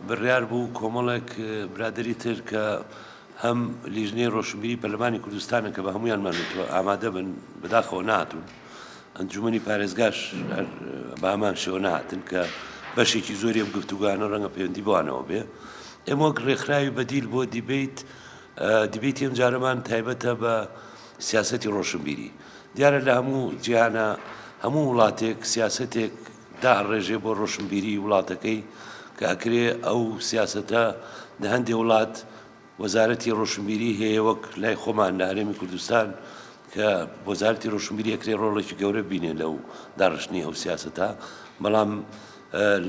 بڕیار بوو کۆمەڵێک برادری تر کە هەم لیژنەی ڕۆشنبیری پەرلەمانی کوردستانە کە بە هەمویانمانێتەوە ئامادە بن بەداخەوە نهاتون، ئەنجومەنی پارێزگاش بە هەمان شێوە نهاتن کە بەشێکی زۆری ئەم گفتوگوانە ڕەنگە پەیوەندی بۆوانەوە بێ. ئێمە وەک ڕێکخراوی بەدیل بۆ دیبیت ئەم جارەمان تایبەتە بە سیاسەتی ڕۆشنبیری. دیارە لە هەموو جیهانە هەموو وڵاتێک سیاسەتێک داڕێژێ بۆ ڕۆشنبیری وڵاتەکەی کە ئەکرێ ئەو سیاسەتە لە هەندێک وڵات وەزارەتی ڕۆشنبیری هەیە، وەک لای خۆمان لە هەرێمی کوردستان کە وەزارەتی ڕۆشنبیری ئەکرێ ڕۆڵێکی گەورە بینێ لەو داڕشتنی ئەو سیاسەتە، بەڵام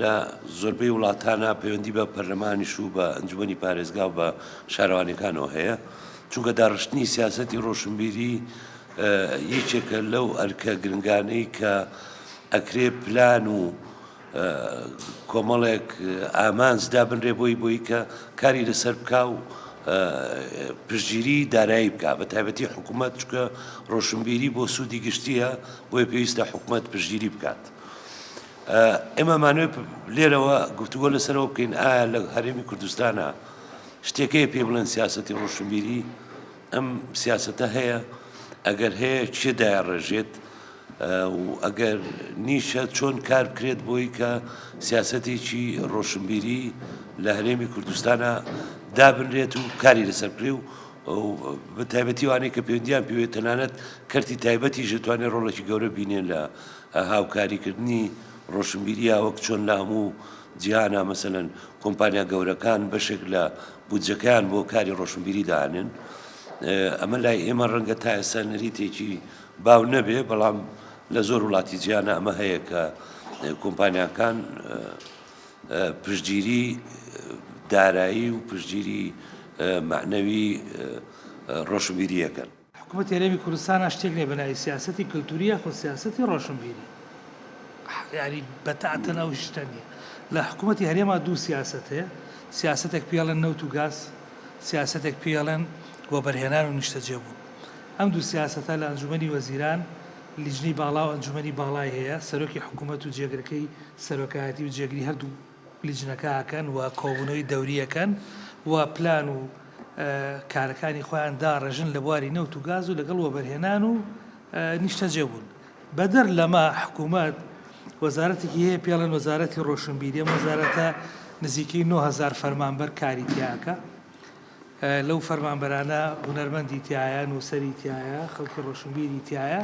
لە زۆربەی وڵاتانە پەیوەندی بە پەرلەمانیش و بە ئەنجومەنی پارێزگا و بە شارەوانەکانەوە هەیە، چونکە داڕشتنی سیاسەتی ڕۆشنبیری یەکێکە لەو ئەرکە گرنگانەی کە ئەکرێ پلان و کۆمەڵێک ئامانزدا بنرێ بۆی کە کاری لەسەر بکا و پشتگیری دارایی بکە، بە تایبەتی حکوومەت، چکە ڕۆشنبیری بۆ سوودی گشتیە بۆیە پێویستە حکوومەت پشتگیری بکات. ئێمە مانوێ لێرەوە گفتوگۆ لەسەرەوە بکەین ئایا لە هەرێمی کوردستانە شتێکەیە پێ بڵێن سیاسەتی ڕۆشنبیری، ئەم سیاسەتە هەیە، ئەگەر هەیە چێ دایڕێژێت و ئەگەر نیشە چۆن کار بکرێت بۆی کە سیاسەتێکی ڕۆشنبیری لە هەرێمی کوردستانە دابنرێت و کاری لەسەر بکرێ و بە تایبەتی وانەیە کە پەیوەندیان پێوێت تەنانەت کەرتی تایبەتیش دەتوانێت ڕۆڵێکی گەورە بینێن لە هاوکاریکردنی ڕۆشنبیریە، وەک چۆن لە هەموو جیهانە مەسەلەن کۆمپانیا گەورەکان بەشێک لە بودجەکەیان بۆ کاری ڕۆشنبیری داهێنن. ئەمە لای ئێمە ڕەنگە تا ئێستا نەریتێکی باو نەبێ، بەڵام لە زۆر وڵاتی جیهانە ئەمە هەیە کە کۆمپانیاکان پشتگیری دارایی و پشتگیری معنەوی ڕۆشنبیریەکەن. حکوومەتی هەرێمی کوردستانە شتێک نێ بەناوی سیاسەتی کلتوریە خۆ سیاسەتی ڕۆشنبیری، یعنی بەتاعەتەن ئەو شتە نییە. لە حکوومەتی هەرێما دوو سیاسەت هەیە، سیاسەتێک پێڵێن نەوت و گاز، سیاسەتێک پێڵێن وەبەرهێنان و نیشتەجێبوون. ئەم دوو سیاسەتە لە ئەنجومەنی وەزیران لیژنەی باڵا و ئەنجومەنی باڵای هەیە، سەرۆکی حکوومەت و جێگرەکەی سەرۆکایەتی و جێگری هەردوو لیژنەکەکەن و کۆبوونەوەی دەوریەکەن و پلان و کارەکانی خۆیان داڕێژن لە بواری نەوت و گاز و لەگەڵ وەبەرهێنان و نیشتەجێبوون. بەدەر لەمە حکوومەت وەزارەتێکی هەیە پێڵێن وەزارەتی ڕۆشنبیری، ئەم وەزارەتە نزیکەی 9000 فەرمانبەر کاری تیاکە. لەو فەرمانبەرانە هونەرمەندی تایە، نووسەری تایە، خەڵکی ڕۆشنبیری تایە،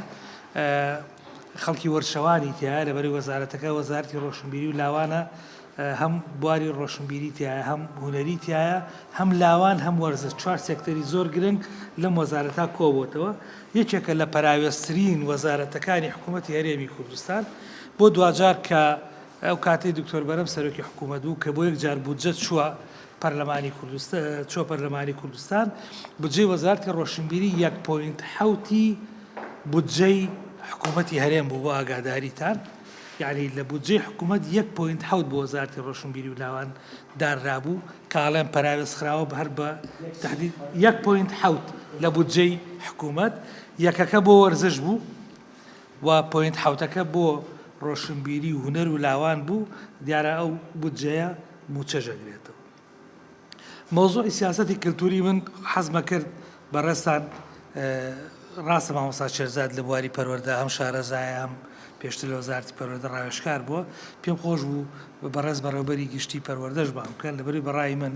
خەڵکی وەرشەوانی تایە، لەبەرەوەی وەزارەتەکە وەزارەتی ڕۆشنبیری و لاوانە هەم بواری ڕۆشنبیری تایە، هەم هونەری تایە، هەم لاوان، هەم وەرزش، 4 سێکتەری زۆر گرنگ لەم وەزارەتە کۆبووتەوە. یەکێکە لە پەراوێستترین وەزارەتەکانی حکوومەتی هەرێمی کوردستان. بۆ دوجار کە ئەو کاتەی دکتۆر بەرەم سەرۆکی حکوومەت بوو کە بۆ یەکجار بودجە چووە پەرلەمانی کوردستان، بودجەی وەزارەتی ڕۆشنبیری 1.7 بودجەی حکوومەتی هەرێم بوو بۆ ئاگاداریتان، یعنی لە بودجەی حکوومەت 1.7 بۆ وەزارەتی ڕۆشنبیری و لاوان دانرابوو، کاڵێن پەراوێستخراوە هەر بە تەحدید 1.7 لە بودجەی حکوومەت، یەکەکە بۆ وەرزش بوو و 0.7ەکە بۆ ڕۆشنبیری و هونەر و لاوان بوو. دیارە ئەو بودجەیە موچەژەگرێتەوە. مۆزوعی سیاسەتی کللتوری من حەزمە کرد بەڕێستان ڕاستە مامۆستا شێرزاد لە بواری پەروەردە هەم شارەزایە هەم پێشتر لە وەزارەتی پەروەردە ڕاوێژکار بووە، پێم خۆش بوو بەڕێز بەڕێوەبەری گشتی پەروەردەش بکەن، لەبەری بەڕای من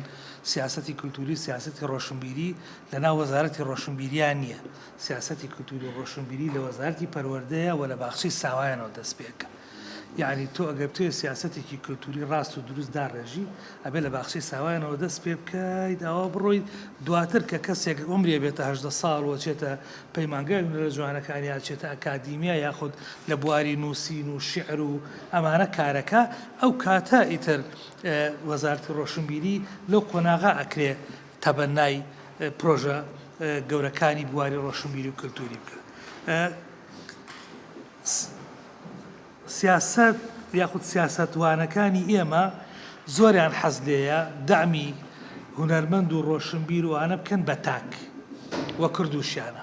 سیاسەتی کللتوری سیاسەتی ڕۆشنبیری لەناو وەزارەتی ڕۆشنبیریان نییە، سیاسەتی کللتوری ڕۆشنبیری لە وەزارەتی پەروەردەیە و لە باخچەی ساوایانەوە دەست پێکە. یعنی تۆ ئەگەر توێ سیاسەتێکی کللتوری ڕاست و دروست داڕێژی ئەبێ لە باخچەی ساوایانەوە دەست پێ بکەیت، ئەوە بڕۆیت دواتر کە کەسێک عمرێ بێتە 18 ساڵ و چێتە پەیمانگای هونەرە جوانەکانی یا چێتە ئەکادیمیا یاخود لە بواری نووسین و شعر و ئەمانە کارەکە، ئەو کاتە ئیتر وەزارەتی ڕۆشنبیری لەو قۆناغا ئەکرێ تەبەنای پرۆژە گەورەکانی بواری ڕۆشنبیری و کللتوری بکە. سیاسەت یاخود سیاسەتوانەکانی ئێمە زۆریان حەز لێیە دامی هونەرمەند و ڕۆشنبیر وانە بکەن بە تاک وە کردوشیانە،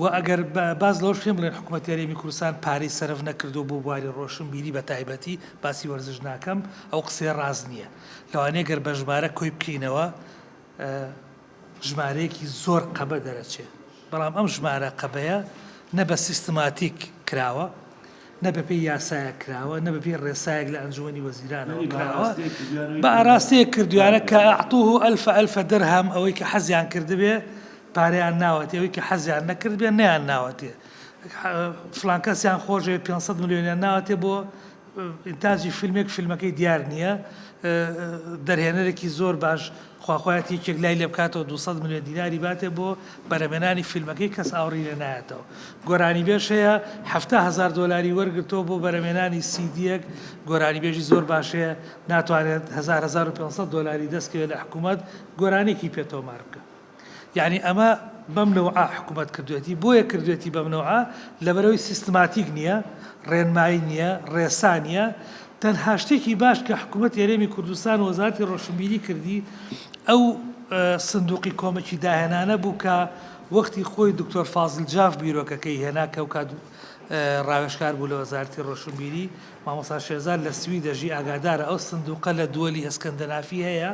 و ئەگەر باز لەوش پێم بڵێن حکوومەت یاریێمی کوردستان پارەی سەرف نەکردو بۆ بواری ڕۆشنبیری بە تایبەتی باسی وەرزش ناکەم ئەو قسەی ڕاست نییە لەوانەیە گەر بە ژمارە کۆی بکەینەوە ژمارەیەکی زۆر قەبە دەرەچێت بەڵام ئەم ژمارە قەبەیە نە بە سیستماتیک کراوە نە بە پێی یاسایە کراوە نە بە پێی ڕێسایەک لە ئەنجومی وەزیرانەوە کراوە بە ئاراستەیە کردویانە کە ئەعطوه ئەلف دەرهەم ئەوەی کە حەزیان کردبێ پارەیان ناوەتێ ئەوەی کە حەزیان نەکرد بێ نەیان ناوەتێ فڵان کەسیان خۆشێ 500 ملیۆنیان ناوەتێ بۆ ئینتاجی فیلمەکەی دیار نییە دەرهێنەرێکی زۆر باش خواخوایەتی یەکێک لای لێ بکاتەوە 200 ملیۆن دیناری باتێ بۆ بەرەمێنانی فیلمەکەی کەس ئاوڕی لێ نایەتەوە گۆرانی بێژ هەیە 700,000 دلاری وەرگرتەوە بۆ بەرەمێنانی سیدیەک گۆرانی بێژی زۆر باشەیە ناتوانێت 1500 دلاری دەستکەوێت لە حکوومەت گۆرانێکی پێتەوە مار بکە یعنی ئەمە بەم نەوعا حکوومەت کردوێتی بۆیە کردوێتی بەم نەوعا لەبەرەوەی سیستماتیک نییە ڕێنمایی نییە ڕێسا نییە تەنها شتێکی باش کە حکوومەت یاریێمی کوردستان وەزارەتی ڕۆشنبیری کردی ئەو سندوقی کۆمەکی داهێنانە بوو کە وەختی خۆی دکتۆر فازڵ جاف بیرۆکەکەی هێنا کە ئەو کات ڕاوێژکار بوو لە وەزارەتی ڕۆشنبیری مامۆستا شێرزاد لە سوی دەژی ئاگادارە ئەو سندوقە لە دووەلی ئەسکەندەنافی هەیە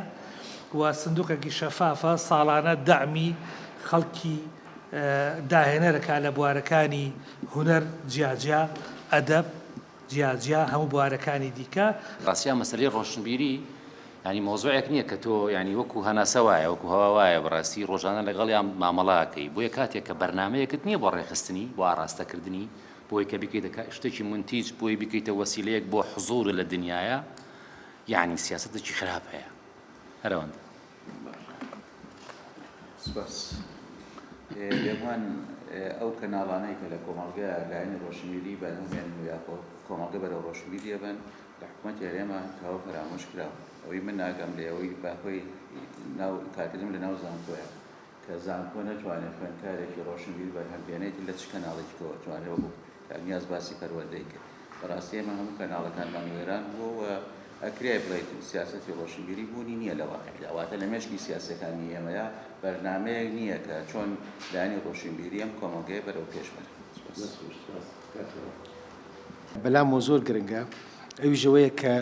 و سندوقێکی شەفافە ساڵانە دامی خەڵکی داهێنەرەکە لە بوارەکانی هونەر جیاجیا ئەدەب جیاجیا هەموو بوارەکانی دیکە ڕاستیان مەسەلەی ڕۆشنبیری ینی مۆزوعێک نییە کە تۆ ینی وەکو هەناسە وایە وەکو هەوا وایە بەڕاستی ڕۆژانە لەگەڵیان مامەڵاکەی بۆیە کاتێک کە بەرنمەیەکت نییە بۆ ڕێخستنی بۆ ئاراستەکردنی بۆی کە بکەیتەکە شتێکی منتیج بۆی بکەیتە وەسیلەیەک بۆ حزور لە دنیاە یعنی سیاسەتێکی خراپ هەیە هەرەوەندە سپاس لێوان ئەو کەناڵانەی کە لە کۆمەڵگە لایەنی ڕۆشنبیری بەنامێن یا کۆمەڵگە بەرەو ڕۆشنبیریە بن لە حکوومەت یاریێمە تاوە فەرامۆش کراوە ئەوەی من ناگەم لێ ئەوەی باخۆی کارکردم لە ناو زانکۆیە کە زانکۆ نەتوانێت خوێندکارێکی ڕۆشنبیر بەرهەمبێنێتی لە چ کەناڵێکی توانێەوە بوو نیاز باسی پەروەردەی کرد بەڕاستی ئێمە هەموو کەناڵەکانمان وێران بووە ئەکرێ بڵێت سیاسەتی ڕۆشنبیری بوونی نییە لە واقعیدا واتە لە مێشکی سیاسەکانی ئێمەیە بەرنامەیەک نییە کە چۆن لایەنی ڕۆشنبیری ئەم کۆمەڵگەیە بەرەو پێش بەرە بەلام زۆر گرنگە ئەوی ژەوەیە کە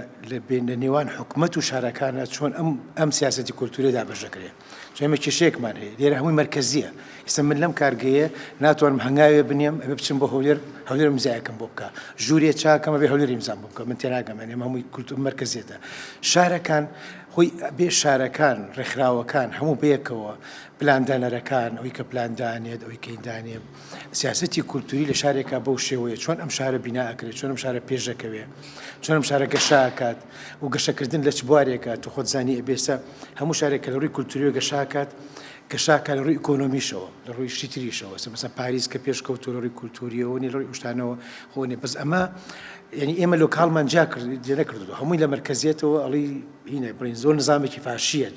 لە نێوان حکوومەت و شارەکانە چۆن ئەم سیاسەتی کولتوری دابەشەکرێت چۆن ئێمە کێشەیەکمان هەیە لێرە هەمووی مرکزیە ئێستا من لەم کارگەیە ناتوانم هەنگاوێ بنێم ئەبێ بچم بۆ هەولێر امزایەکەم بۆ بکە ژوورێ چاکەمە بێ هەولێر ئیمزام بۆ بکە من تێناگەم ئێمە هەمووی کولتور مرکزیەتە شارەکان خۆی بێ شارەکان ڕێکخراوەکان هەموو بەیەکەوە پلاندانەرەکان ئەوەی کە پلاندانێت ئەوەی کەیندانێ سیاسەتی کولتوری لە شارێکە بەو شێوەیە چۆن ئەم شارە بیناکرێت چۆن ئەم شارە پێشەکەوێ چۆن ئەم شارە گەشاکات و گەشەکردن لە چ بوارێکە تو خۆتزانی ئەبێسە هەموو شارێکە لە ڕووی کولتوری و گەشاکات گەشاکە لە ڕووی ئیکۆنۆمیشەوە لە ڕووی شتی تریشەوە مەسەن پاریس کە پێشکەوتووە لە ڕووی کولتوریەوە نی لە ڕووی شتانەوە خۆنێ بەس ئەمە یعنی ئێمە لۆکاڵمان جا نەکردو هەمووی لە مرکزیەتەوە ئەڵی هینە بڵین زۆر نظامێکی فاشیت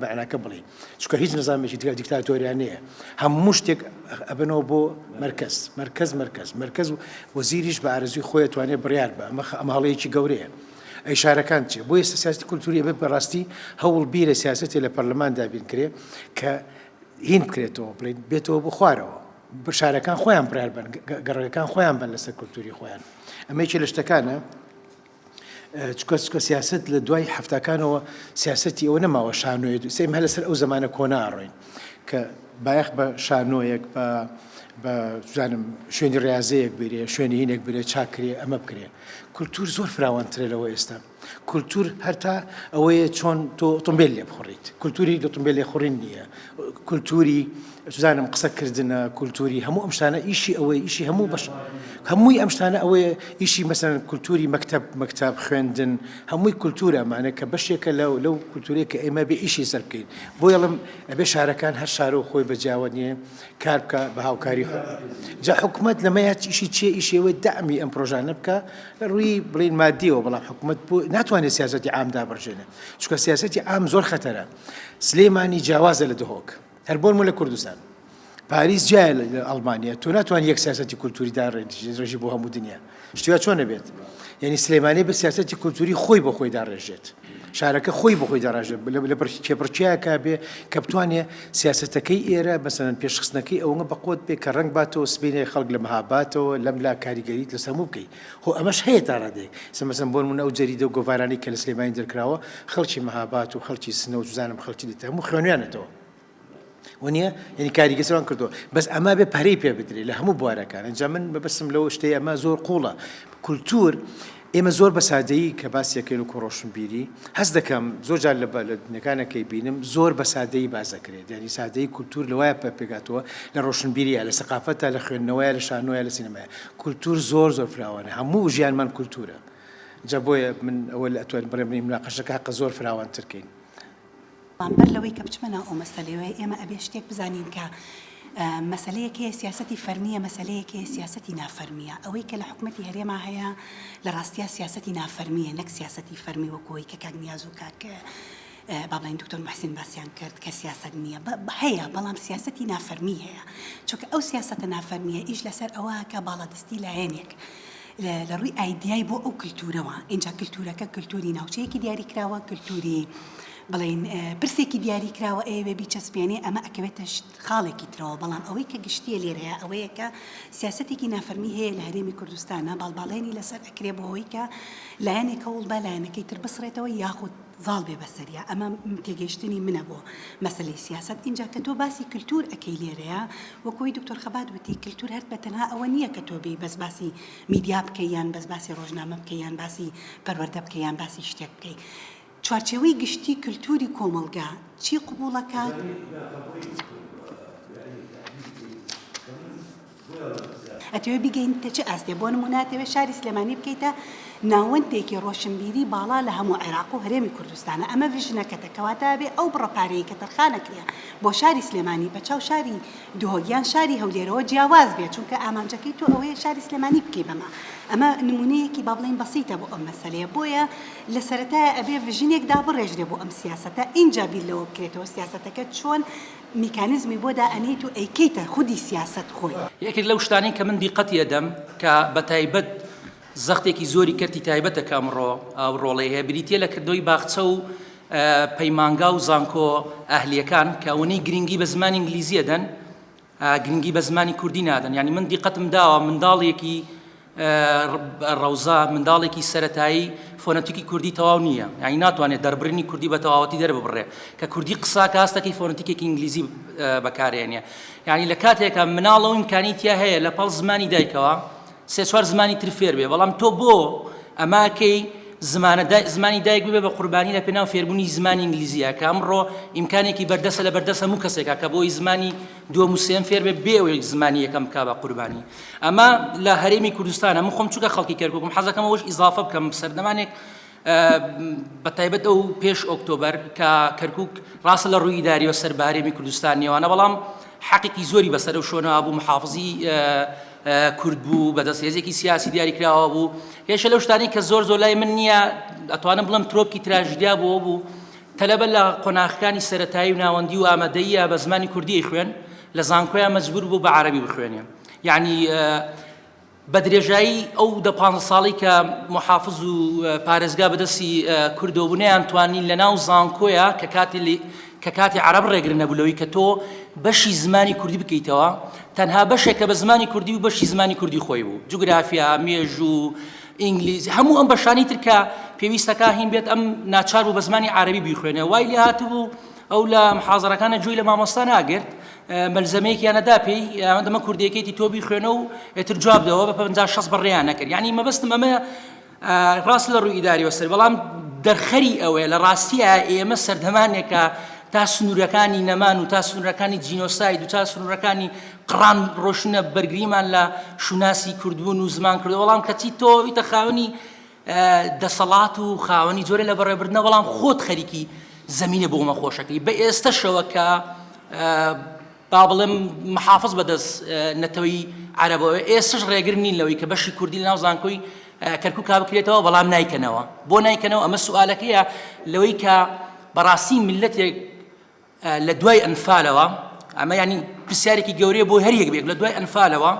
بەعناکە بڵێ چکە هیچ نظامێکی دیکتاتۆریانەیە هەموو شتێک ئەبنەوە بۆ مرکز وەزیریش بە ئارەزوی خۆی توانێت بڕیار بە ئەمە هەڵەیەکی گەورەیە ئەی شارەکان چێ بۆ ئێستا سیاسەتی کولتوری بێت بەڕاستی هەوڵ بیرە سیاسەتی لە پەرلەماندا بینکرێ کە هین بکرێتەوە بڵێن بێتەوە بۆ خوارەوە شارەکان خۆیان بڕیار بن گەڕەکان خۆیان بن لەسەر کولتوری خۆیان ئەمەیەکی لە شتەکانە چکە سیاست لە دوای هەفتەکانەوە سیاسەتی ئەوە نەماوە شانۆیە سێم هە لەسەر ئەو زمانە کۆنا ئاڕۆین کە بایەخ بە شانۆیەک بە شوێنی ڕاضەیەک بێرێ شوێنی هینێک بێرێ چاکرێ ئەمە بکرێ کولتور زۆر فراوانترێ لەوە ئێستا کولتور هەرتا ئەوەیە چۆن تۆ ئۆتۆمبیل لێ بخۆڕیت کولتوری ئۆتۆمبیل لێ خوڕین نییە کولتوری زانم قسەکردنە کولتوری هەموو ئەم شتانە ئیشی ئەوەی ئیشی هەموو بەش هەمووی ئەم شتانە ئەوەیە ئیشی مەسەن کولتوری مەکتەب خوێندن هەمووی کولتورە ئەمانە کە بەشێکە لەو کولتورێک کە ئێمە بێ ئیشی سەر بکەین بۆ یەڵم ئەبێ شارەکان هەر شارە و خۆی بەجیاوە نییە کار بکە بە هاوکاری جا حکوومەت لەمەیە ئیشی چیە ئیشەوەی دامی ئەم پرۆژانە بکە لە ڕووی بڵین مادیەوە بەڵام حکوومەت بۆ ناتوانێت سیاسەتی عام دابڕژێنێ چونکە سیاسەتی عام زۆر خەتەرە سلێمانی جیاوازە لە دهۆک هەر بۆ لە کوردستان پاریس جایە لە ئەڵمانیا تۆ ناتوانانی یەک سیاسەتی کولتوریدا ڕێژی بۆ هەموو دنیا شتیا چۆنە بێت یعنی سلێمانی بە سیاسەتی کولتوری خۆی بۆ خۆی داڕێژێت شارەکە خۆی بە خۆی داڕژێ لە کێپڕچیاکە بێ کە بتوانێ سیاسەتەکەی ئێرە مەسەن پێشخستنەکەی ئەوە بەقۆت بێ کە ڕنگ باتەوە سبینێ خەڵک لە مەهاباتەوە لەم لا کاریگەریت لە سەموو بکەیت هۆ ئەمەش هەیە تا ڕادێک سەمەسم بۆ من ئەو جەریدە و گۆڤارانی کە لە سلێمانی دەرکراوە خەڵکی مەهابات و خەڵکی سنە و جوزانم خەڵکی دیتە هەموو خوێنویانێتەوە وانە یعنی کاریگەسەوان کردو بەس ئەما بێ پەرەی پێ بدرێ لە هەموو بوارەکان ئەنجا من بەبەسم لەوە شتەی ئەمە زۆر قوڵە کولتور ئێمە زۆر بە سادەیی کە باسیەکەین و ڕۆشنبیری هەست دەکەم زۆر جار لە دنیاکانەکەی بینم زۆر بە سادەیی بازەکرێت یعنی سادەیی کولتور لەوایە پێگاتەوە لە ڕۆشنبیریە لە سەقافەتە لە خوێندنەوەیە لە شانۆیە لە سینەمایە کولتور زۆر فراوانە هەموو ژیانمان کولتورە جا بۆیە من ئەوە لە ئەتوان بڕێبنی مناقەشەکە حەقە زۆر فراوانترکەین بەر لەوەی کە بچمەنە ئەو مەسەلەوەی ئێمە ئەبێ شتێک بزانین کە مەسەلەیەکەیە سیاسەتی فەرمیە مەسەلەیەکەیە سیاسەتی نافەرمیە ئەوەی کە لە حکومەتی هەرێما هەیە لە ڕاستیە سیاسەتی نافەرمیە نەک سیاسەتی فەرمی وەکۆی کە کاک نیاز و کاک با بڵین دکتۆر محسین باسییان کرد کە سیاست نییە هەیە بەڵام سیاسەتی نافەرمی هەیە چونکە ئەو سیاسەتە نافەرمیە ئیش لەسەر ئەوە کە باڵادستی لایەنێک لە ڕووی ئایدیای بۆ ئەو کللتورەوە اینجا کللتورەکە کللتوری ناوچەیەکی دیاریکراوە کللتوری بڵین پرسێکی دیاری کراوە ئەوێ بیچەسپێنێ ئەمە ئەکەوێتە خاڵێکی ترەوە بەڵام ئەوەی کە گشتیە لێرەیە ئەوەیە کە سیاسەتێکی نافەرمی هەیە لە هەرێمی کوردستانە باڵباڵێنی لەسەر ئەکرێ بۆەوەی کە لایەنێکە وڵ بە لایەنەکەی تر بسڕێتەوە یاخود زاڵ بێ بەسەریە ئەمە تێگەیشتنی منە بۆ مەسلەی سیاست اینجا کە تۆ باسی کللتور ئەەکەی لێرەیە وەکۆی دکتۆر خەبات وتی کللتور هەر بە تەنها ئەوە نییە کە تۆ بێ بەس باسی میدیا بکەیان بەس باسی ڕۆژنامە بکەیان باسی پەروەردە بکەیان باسی شتێک بکەی چوارچێوەی گشتی کللتوری کۆمەلگا چی قبوڵەکات؟ ئەتەوێ بیگەینتە چه ئاستێ بۆ نموناتەوێ شاری سلێمانی بکەیتە ناوەندێکی ڕۆشنبیری باڵا لە هەموو عێراق و هەرێمی کوردستانە ئەمە ڤژنەکەتە کەواتە بێ ئەو بڕەپارەیە کە تەرخانەکرێ بۆ شاری سلێمانی بەچاو شاری دهۆگیان شاری هەولێرەوە جیاواز بێت چونکە ئامانجەکەی تۆ ئەوەیە شاری سلێمانی بکەی بەمە ئەمە نمونەیەکی با بڵین بەسیتە بۆ ئەم مەسەلەیە بۆیە لە سەرەتایە ئەبێ ڤژنێک دابڕێژرێ بۆ ئەم سیاسەتە ئینجا بیر لەوە بکرێتەوە سیاسەتەکە چۆن میکانیزمی بۆ دائەنێت و ئەیکەیتە خودی سیاست خۆی یەکێک لەو شتانەی کە من دیقەتی ئەدەم کە بە تایبەت زەختێکی زۆری کردی تایبەتە کە ئەمڕۆ ئەو ڕۆڵەی هەیە بریتە لە کردەوەی باخچە و پەیمانگا و زانکۆ ئەهلیەکان کە ئەوەی گرنگی بە زمانی ئینگلیزی ئەدەن گرنگی بە زمانی کوردی نادەن یعنی من دیقەتم داوە منداڵێکی ڕەوزا منداڵێکی سەرەتایی فۆنەتیکی کوردی تەواو نییە یعنی ناتوانێت دەربڕینی کوردی بە تەواوەتی دەربڕێ کە کوردی قساکە هەستەکەی فۆنەتیکێکی ئینگلیزی بەکارێنێ یعنی لە کاتێکە مناڵەوە ئیمکانیتیا هەیە لە پەڵ زمانی دایکەوە سێ چوار زمانی تر فێر بێ بەڵام تۆ بۆ ئەماکەی زمانی دایک ببێ بە قوربانی لە پێناو فێربوونی زمانی ئینگلیزیە کە ئەمڕۆ ئیمکانێکی بەردەسە لە بەردەسە هەموو کەسێکە کە بۆی زمانی دووەم و سێم فێر بێ بێ زمانی یەکەم بکا بە قوربانی ئەمە لە هەرێمی کوردستان هەموو خۆم چووکە خەڵکی کەرکووکم حەزەکەم ئەوەش ئیزافە بکەم سەردەمانێک بەتایبەت ئەو پێش ئۆکتۆبەر کە کەرکووک ڕاستە لە ڕووی داریەوە سەر بە هەرێمی کوردستان نێوانە بەڵام حەقێکی زۆری بەسەر و شۆنەوە بوو محافزی کورد بوو بەدەست هێزێکی سیاسی دیاریکراوە بوو هێشە لەو شتانی کە زۆر لای من نییە ئەتوانم بڵم ترۆپکی تراژدیا بوو تەلەبە لە قۆناغەکانی سەرەتایی و ناوەندی و ئامادەیە بە زمانی کوردی خوێن لە زانکۆیان مەجبور بوو بە عەرەبی بخوێنێ یعنی بە درێژایی ئەو 15 ساڵی کە محافز و پارێزگا بەدەستی کوردەوە بوونیان توانین لە ناو زانکۆیە کە کاتی عەرەب ڕێگر نەبوولەوەی کە تۆ بەشی زمانی کوردی بکەیتەوە تەنها بەشێکە بە زمانی کوردی و بەشی زمانی کوردی خۆی بوو جوگرافیا مێژ و ئینگلیزی هەموو ئەم بەشانی تر کە پێویستەکە هین بێت ئەم ناچار بوو بە زمانی عەرەبی بیخوێنێ وای لێ هاتبوو ئەو لە محازەرەکانە جوێی لە مامۆستا ناگرت مەلزەمەیەکیانەدا پێی ئەمە کوردیەکەیتی تۆ بیخوێنە و ئێتر جواب دەوە بە 50-60 بڕێیان نەکرد یعنی مەبەستم ئەمە ڕاست لە ڕووی ئیداریەوە سەر بەڵام دەرخەری ئەوەیە لە ڕاستیە ئێمە سەردەمانێکە تا سنوورەکانی نەمان و تا سنوورەکانی جینۆساید و تا سنوورەکانی قڕان ڕۆشنە بەرگریمان لە شوناسی کوردبوون و زمان کردو بەڵام کەچی تۆ ئیتە خاوەنی دەسەڵات و خاوەنی جۆرە لە بەڕێبردنە بەڵام خۆت خەریکی زەمینە بۆ مە خۆشەکەی بە ئێستەشەوە کە با بڵێم محافظ بەدەست نەتەوەی عەرەبەوە ئێستش ڕێگر نین لەوەی کە بەشی کوردی لە ناو زانکۆی کەرکووک بکرێتەوە بەڵام نایکەنەوە بۆ نایکەنەوە ئەمە سوالەکەیە لەوەی کە بەڕاستی میلەتێک لە دوای ئەنفالەوە ئەمە ینی پرسیارێکی گەورەیە بۆ هەر یەک بێک لە دوای ئەنفالەوە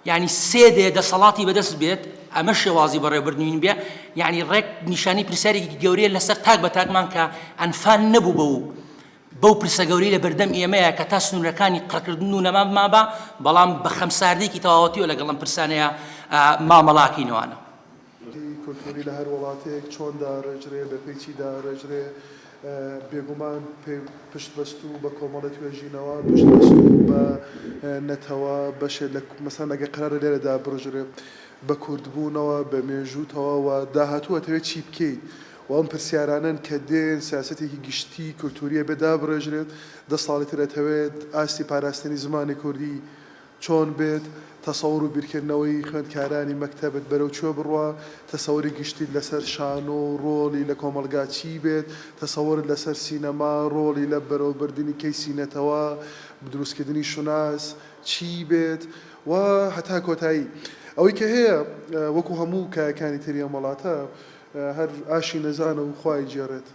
ینی سێ دێ دەسەڵاتی بەدەست بێت ئەمە شێوازی بەڕێوەبردنین بێ یعنی ڕێک نیشانی پرسیارێکی گەورەیە لەسەر تاک بە تاکمان کە ئەنفان نەبوو بەو پرسە گەورەی لە بەردەم ئێمەیە کە تا سنوورەکانی قڕکردن و نەمان مابە بەڵام بە خەمساردێکی تەواوەتیەوە لەگەڵ ئەم پرسانەیە مامەڵاکینەوانە کولتوری لە هەر وڵاتێک چۆن داڕێژرێ بە پێی داڕێژرێ بێگومان پشت بەست و بە کۆمەڵە توێژینەوە پشت بەست و بە نەتەوە بەشێ لە مەسەن ئەگە قرارە لێرەدا بڕژرێ بە کوردبوونەوە بە مێژووتەوە و داهاتووە دەوێت چی بکەیت و ئەم پرسیارانن کە دێن سیاسەتێکی گشتی کولتوریە بێدا بڕێژرێت 10 ساڵی ترەتەوێت ئاستی پاراستنی زمانی کوردی چۆن بێت تەسەوڕ و بیرکردنەوەی خوێندکارانی مەکتەبت بەرەو کوێ بڕوە تەسەوری گشتیت لەسەر شان و ڕۆڵی لە کۆمەلگا چی بێت تەسەورت لەسەر سینەما ڕۆڵی لە بەرەوبردننی کەی سینەتەوە دروستکردنی شوناس چی بێت و هەتا کۆتایی ئەوەی کە هەیە وەکو هەموو کایەکانی تریە وڵاتە هەر ئاشی نەزانە و خوای جێڕێت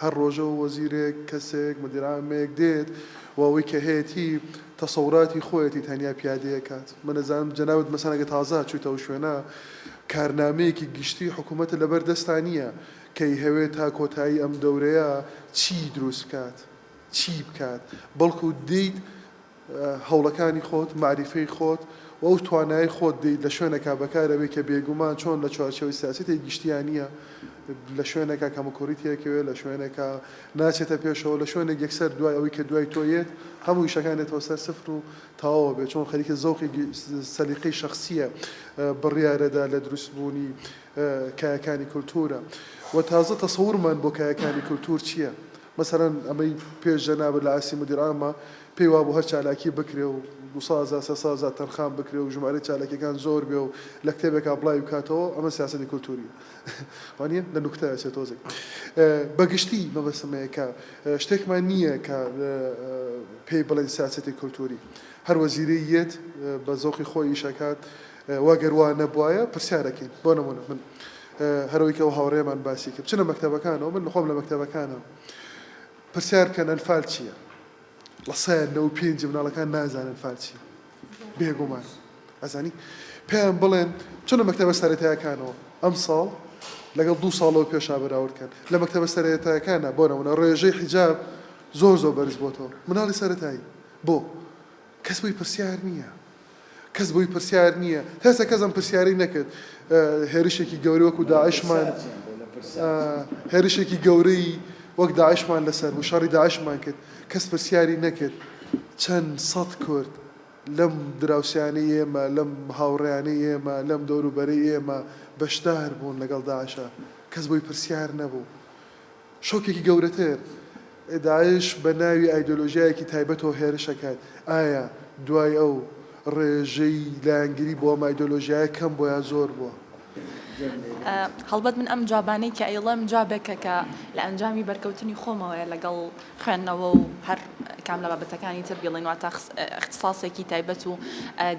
هەر ڕۆژە و وەزیرێک کەسێک مدیرعامێک دێت و ئەوەی کە هەیەی تەسەوراتی خۆیەتی تەنیا پیادەیە کات من نەزانم جەناوت مەسەنەگە تازە چوویتەوە شوێنە کارنامەیەکی گشتی حکوومەتە لەبەر دەستانیە کەی هەوێت تا کۆتایی ئەم دەورەیە چی دروست بکات چی بکات بەڵکو دیت هەوڵەکانی خۆت معریفەی خۆت و ئەو توانای خۆت دیت لە شوێنێکا بەکارەوێ کە بێگومان چۆن لە چوارچەوەی سیاسەتی گشتیانە لە شوێنێکا کەمەکۆریتێکەوە لە شوێنێکا ناچێتە پێشەوە لە شوێنێک یەکسەر دوای ئەوەی کە دوای تۆیت هەموو شەکانێتەوە سەر سفر و تەواوە بێت چۆن خەریکە زەوقی سەلیقەی شەخصیە بڕیارەدا لە دروستبوونی کایەکانی کولتورە و تازە تەسەورمان بۆ کایەکانی کولتور چییە؟ مەسەرەن ئەمەی پێش جەنابە لە ئاسی مدیرعامە پێی وا بۆ هەر چالاکی بکرێ و 200 300 تەنخان بکرێ و ژمارە چالاکیەکان زۆر بێ و لە کتێبێکا بڵای بکاتەوە ئەمە سیاسەتی کولتوریە وانە لە نوکتە چێت تۆزێک بەگشتی مەبەسمەیەکە شتێکمان نییە کە پێی بڵێن سیاسەتی کولتوری هەر وەزیری یەت بە زۆقی خۆی ئیشەکات واگەروان نەبوایە پرسیارەکەین بۆ نمونە من هەرەوەی کە ئەو هاوڕێمان باسی کرد بچنە مەکتەبەکانەوە من خۆم لە مەکتەبەکانەوە پرسیارکەن ئەنفال چییە؟ لە 195 مناڵەکان نازانن فال چییە بێگومان ئەزانی پێیان بڵێن چۆنە مەکتەبە سەرەتاییەکانەوە ئەم ساڵ لەگەڵ 2 ساڵەوە پێشا بەراوردکەن لە مەکتەبە سەرەتاییەکانە بۆ نمونە ڕێژەی حیجاب زۆر بەرز بۆتەوە مناڵی سەرەتایی بۆ کەس بۆی پرسیار نییە کەس بۆی پرسیار نییە هێستا کەس ئەم پرسیاری نەکرد هێرشێکی گەورەی وەکو داعشمان هێرشێکی گەورەی وەک داعشمان لەسەر و شەڕی داعشمان کرد کەس پرسیاری نەکرد چەند سەد کورد لەم دراوسیانەی ئێمە لەم هاوڕێیانەی ئێمە لەم دەوروبەرەی ئێمە بەشدار بوون لەگەڵ داعشە کەس بۆی پرسیار نەبوو شۆکێکی گەورەتر داعش بە ناوی ئایدۆلۆژیایەکی تایبەتەوە هێرشەکات ئایا دوای ئەو ڕێژەی لایەنگیری بۆ ئەم ئایدۆلۆژیایە کەم بۆیان زۆر بووە هەڵبەت من ئەم جوابانەی کە ئەیڵەم جوابێکە کە لە ئەنجامی بەرکەوتنی خۆمەوەیە لەگەڵ خوێندنەوە و هەر کام لە بابەتەکانی تر بڵێن واتە اختصاسێکی تایبەت و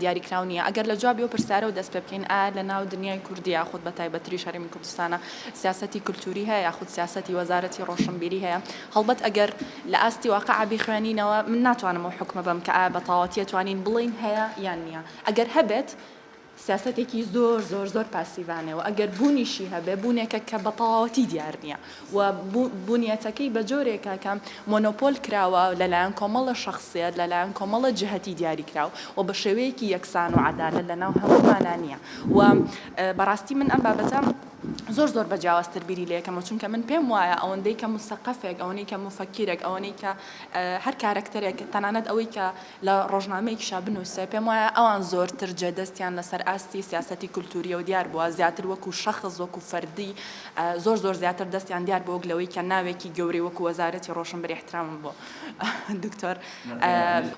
دیاریکراو نییە ئەگەر لە جوابی و پرسیارە و دەست پێ بکەین ئایا لە ناو دنیای کوردی یاخود بە تایبەتری شەرمی کوردستانە سیاسەتی کولتوری هەیە یاخود سیاسەتی وەزارەتی ڕۆشنبیری هەیە هەڵبەت ئەگەر لە ئاستی واقع بیخوێنینەوە من ناتوانم ئەو حکمە بم کە ئایا بە تەواوەتی توانین بڵین هەیە یان نییە ئەگەر هەبێت سیاسەتێکی زۆر پاسیڤانەوە ئەگەر بوونیشی هەبێ بوونێکە کە بە تەواوەتی دیار نییە و بوونیەتەکەی بە جۆرێکە کەم مۆنۆپۆل کراوە لەلایەن کۆمەڵە شەخصیت لەلایەن کۆمەڵە جهەتی دیاری کراوە و بە شێوەیەکی یەکسان و عەدالەت لەناو هەموومانە نییە و بەڕاستی من ئەم بابەتە زۆر بە جیاوازتر بیری لێ یەکەمە چونکە من پێم وایە ئەوەندەی کە موسەقەفێک ئەوەی کە مفەکیرێک ئەوەی کە هەر کارکتەرێک تەنانەت ئەوەی کە لە ڕۆژنامەیەکیشا بنووسێ پێم وایە ئەوان زۆرتر جێدەستیان لەسەر ئاستی سیاسەتی کولتوریە و دیار بووە زیاتر وەکو شەخص وەکو فەردی زۆر زیاتر دەستیان دیار بۆ لەوەی کە ناوێکی گەورەی وەکو وەزارەتی ڕۆشنبەری احترامم بۆ دکتۆر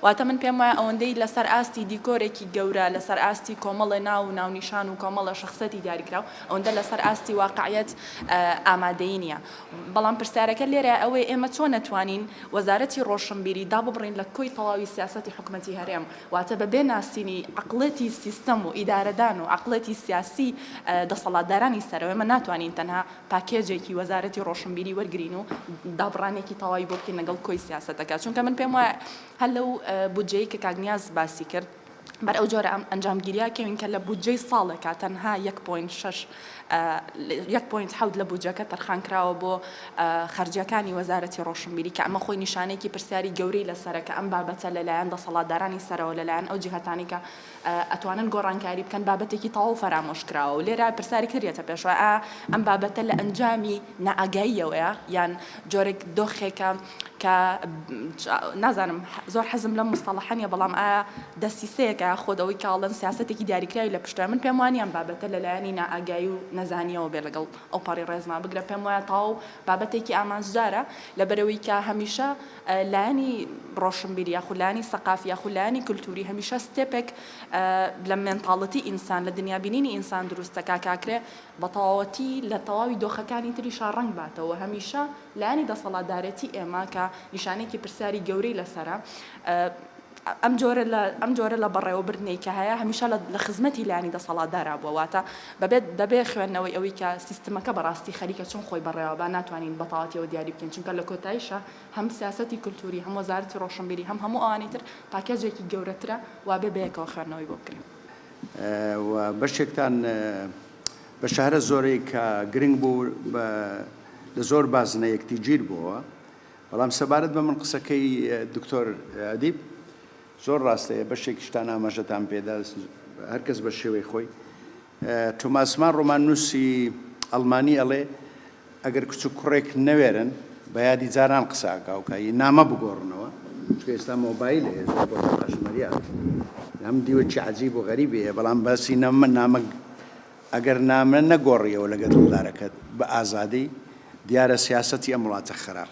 واتە من پێم وایە ئەوەندەی لەسەر ئاستی دیکۆرێکی گەورە لەسەر ئاستی کۆمەڵی ناونیشان و کۆمەڵە شخصەتی دیاریکراو ئەوەندە لەسەر ئاستی واقعیت ئامادەی نییە بەڵام پرسیارەکە لێرە ئەوەی ئێمە چۆن نەتوانین وەزارەتی ڕۆشنبیری داببڕین لە کۆی تەواوی سیاسەتی حکوومەتی هەرێم واتە بەبێ ناسینی عقڵەتی سیستەم و ئیدارەدان و عقڵەتی سیاسی دەسەڵاتدارانی سەرەوە ئێمە ناتوانین تەنها پاکێجێکی وەزارەتی ڕۆشنبیری وەرگرین و دابڕانێکی تەواوی بۆ بکەین لەگەڵ کۆی سیاسەتەکە چونکە من پێم وایە هەر لەو بودجەی کە کاگنیاز باسی کرد بەر ئەو جۆرە ئەنجامگیریە کەوین کە لە بودجەی ساڵێکە تەنها 1.7 لە بودجەکە تەرخانکراوە بۆ خەرجیەکانی وەزارەتی ڕۆشنبیری کە ئەمە خۆی نیشانێکی پرسیاری گەورەی لەسەرە کە ئەم بابەتە لەلایەن دەسەڵاتدارانی سەرەوە لەلایەن ئەو جیهەتانی کە ئەتوانن گۆڕانکاری بکەن بابەتێکی تەواو فەرامۆشکراوە و لێرە پرسیاری کردێتە پێشوە ئەم بابەتە لە ئەنجامی نەئاگاییەوەیە یان جۆرێک دۆخێکە کە نازانم زۆر حەزم لەم مستەڵەحەنیە بەڵام ئایا دەسیسەیەکە خۆدەوەی کاڵەن سیاسەتێکی دیاریکراوی لە پشتە من پێم وانە ئەم بابەتە لەلایەنی نائاگایی و نەزانیەوە بێ لەگەڵ ئەو پەڕی ڕێزما بگرە پێم وایە تەواو بابەتێکی ئامانجدارە لەبەرەوەی کە هەمیشە لایەنی ڕۆشنبیری یاخود لایەنی سەقافی یاخود لایەنی کولتوری هەمیشە ستێپێک لە مێنتاڵەتی ئینسان لە دنیابینینی ئینسان دروستەکە کاکرێ بە تەواوەتی لە تەواوی دۆخەکانی تریشا ڕەنگ باتەوە هەمیشە لایەنی دەسەڵاتدارەتی ئێمە کە نیشانێکی پرسیاری گەورەی لەسرە ئەم جۆرە لە بەڕێوەبردنەی کە هەیە هەمیشە لە خزمەتی لایەنی دەسەڵاتدارا بووەواتە بەبێ خوێندنەوەی ئەوەی کە سیستمەکە بەڕاستی خەریکە چون خۆی بەڕێوەبا ناتوانین بەتەواوەتیەوە دیاری بکەین چونکە لە کۆتاییشە هەم سیاسەتی کولتوری هەم وەزارەتی ڕۆشنبیری هەموو ئەوانەی تر پاکێجێکی گەورەترە وا بەیەکەوە خوێندنەوەی بۆ بکرێن و بەشێکتان بە شارە زۆرەی کە گرنگ بوو لە زۆر بازنە یەکتی گیر بووە بەڵام سەبارەت بە من قسەکەی دکتۆر ئەدیب زۆر ڕاستەیە بەشێکیشتان ئاماژەتان پێدا هەرکەس بە شێوەی خۆی تۆماسمان ڕۆماننووسی ئەڵمانی ئەڵێ ئەگەر کچ و کوڕێک نەوێرن بە یادی جاران قساکاوکایی نامە بگۆڕنەوە چکە ئێستا مۆبایل هەیە زۆر بۆ قەشمەریە هەم دیوەکی عەجیب و غەریبەیە بەڵام باسی نامە ئەگەر نامە نەگۆڕیەوە لەگەڵ دڵدارەکەت بە ئازادی دیارە سیاسەتی ئەم وڵاتە خراپ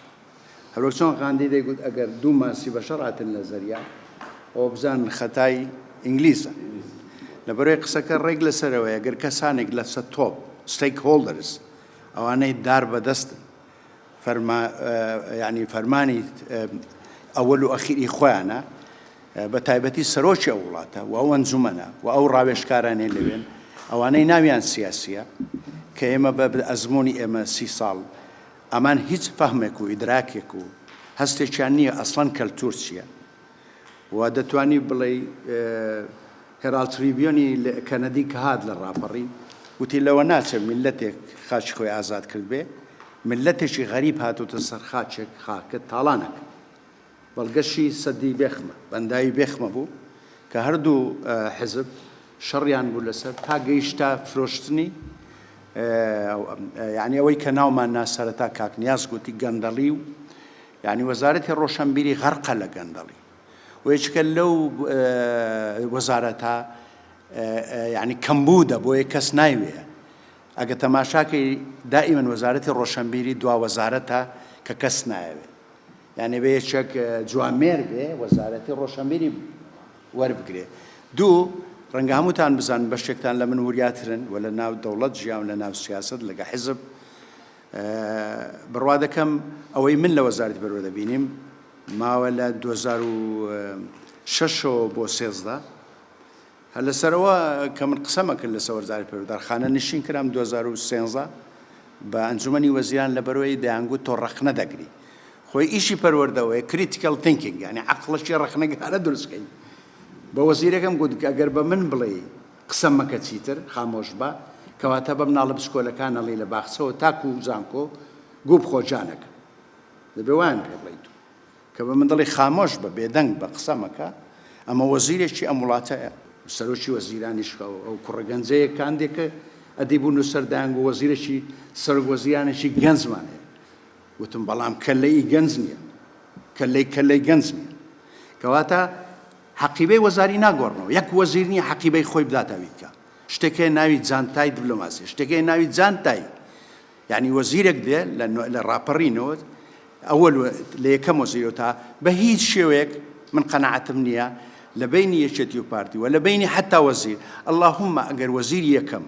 هەروەک چۆن غاندی دەیگوت ئەگەر دوو ماسی بەشەر هاتن لە زەریا ئەوە بزان خەتای ئینگلیزە لەبەرەوەی قسەکە ڕێک لەسەرەوەی ئەگەر کەسانێک لە سەر تۆپ ستێک هۆڵدەرز ئەوانەی دار بەدەستن ینی فەرمانی ئەوەل و ئەخیری خۆیانە بە تایبەتی سەرۆکی ئەو وڵاتە و ئەو ئەنجومەنە و ئەو ڕاوێژکارانێ لەوێن ئەوانەی ناویان سیاسیە کە ئێمە بە ئەزمموی ئێمە 30 ساڵ ئەمان هیچ فەهمێک و ئیدراکێک و هەستێکیان نییە ئەسڵەن کەلتور چییە و دەتوانی بڵێ هێراڵد تریبیۆنی کەنەدی کە هات لە ڕاپەڕی وتی لەوە ناچێت میلەتێک خاچی خۆی ئازاد کرد بێ ملەتێکی غەریب هاتوتە سەر خاچێک خاکە تاڵانەکە بەڵگەشی سەدی بێخمە بەنداوی بێخمە بوو کە هەردوو حزب شەڕیان بوو لەسەر تا گەیشتا فرۆشتنی یعنی ئەوەی کە ناومان ناسەرەتا کاکنیاز گوتی گەندەڵی و یعنی وەزارەتی ڕۆشنبیری غەرقە لە گەندەڵی و هیچکە لەو وەزارەتە یعنی کەمبوودە بۆیە کەس نایوێ ئەگە تەماشاکەی دائیمەن وەزارەتی ڕۆشنبیری دوا وەزارەتە کە کەس نایەوێ یعنی بە یەکێک جوامێر بێ وەزارەتی ڕۆشنبیری وەربگرێ دوو ڕەنگە هەمووتان بزانن بەشێکتان لە من وریاترن و لە ناو دەوڵەت ژیان لە ناو سیاسەت لەگە حیزب بڕوا دەکەم ئەوەی من لە وەزارەتی بەرەوە دەبینیم ماوە لە 2006 بۆ 13 هەر لەسەرەوە کە من قسەمە کرد لەسەر وەزارەتی پەروەردەخانە نشین کردم 2013 بە ئەنجومەنی وەزیران لە بەرەوەی دەیانگوت تۆ ڕەخنە دەگری خۆی ئیشی پەروەردەوەیە کریتیکەل تینکینگ یعنی عەقڵەشی ڕەخنەگەرە دروستکەی بە وەزیرەکەم گوت ئەگەر بە من بڵێ قسەم مەکە چیتر خامۆش بە کەواتە بە مناڵە بچکۆلەکان ئەڵێ لە باخچەوە تاکو و زانکۆ گوو بخۆجانەکە دەبێ وایان پێ بڵێیت کە بە من دڵی خامۆش بە بێدەنگ بە قسە مەکە ئەمە وەزیرێکی ئەم وڵاتەیە سەرۆکی وەزیرانیش ئەو کوڕەگەنجەیە کاندێکە ئەدیبوون و سەردانگ و وەزیرێکی سەرۆک وەزیرانێکی گەنجمانەیە وتم بەڵام کەلەی گەنج نییە کەلەی گەنج نییە کەواتە حەقیبەی وەزاری ناگۆڕنەوە یەک وەزیر نییە حەقیبەی خۆی بداتەوی بکە شتێکە ناوی جانتای دیبلۆماسی شتێکە ناوی جانتای یعنی وەزیرێک دێ لە ڕاپەڕینەوە ئەوەل لە یەکەم وەزیرەوە تا بە هیچ شێوەیەک من قەنەعەتم نییە لە بینی یەکێتی و پارتی و لە بینی حتا وەزیر اللهم ئەگەر وەزیر یەکەم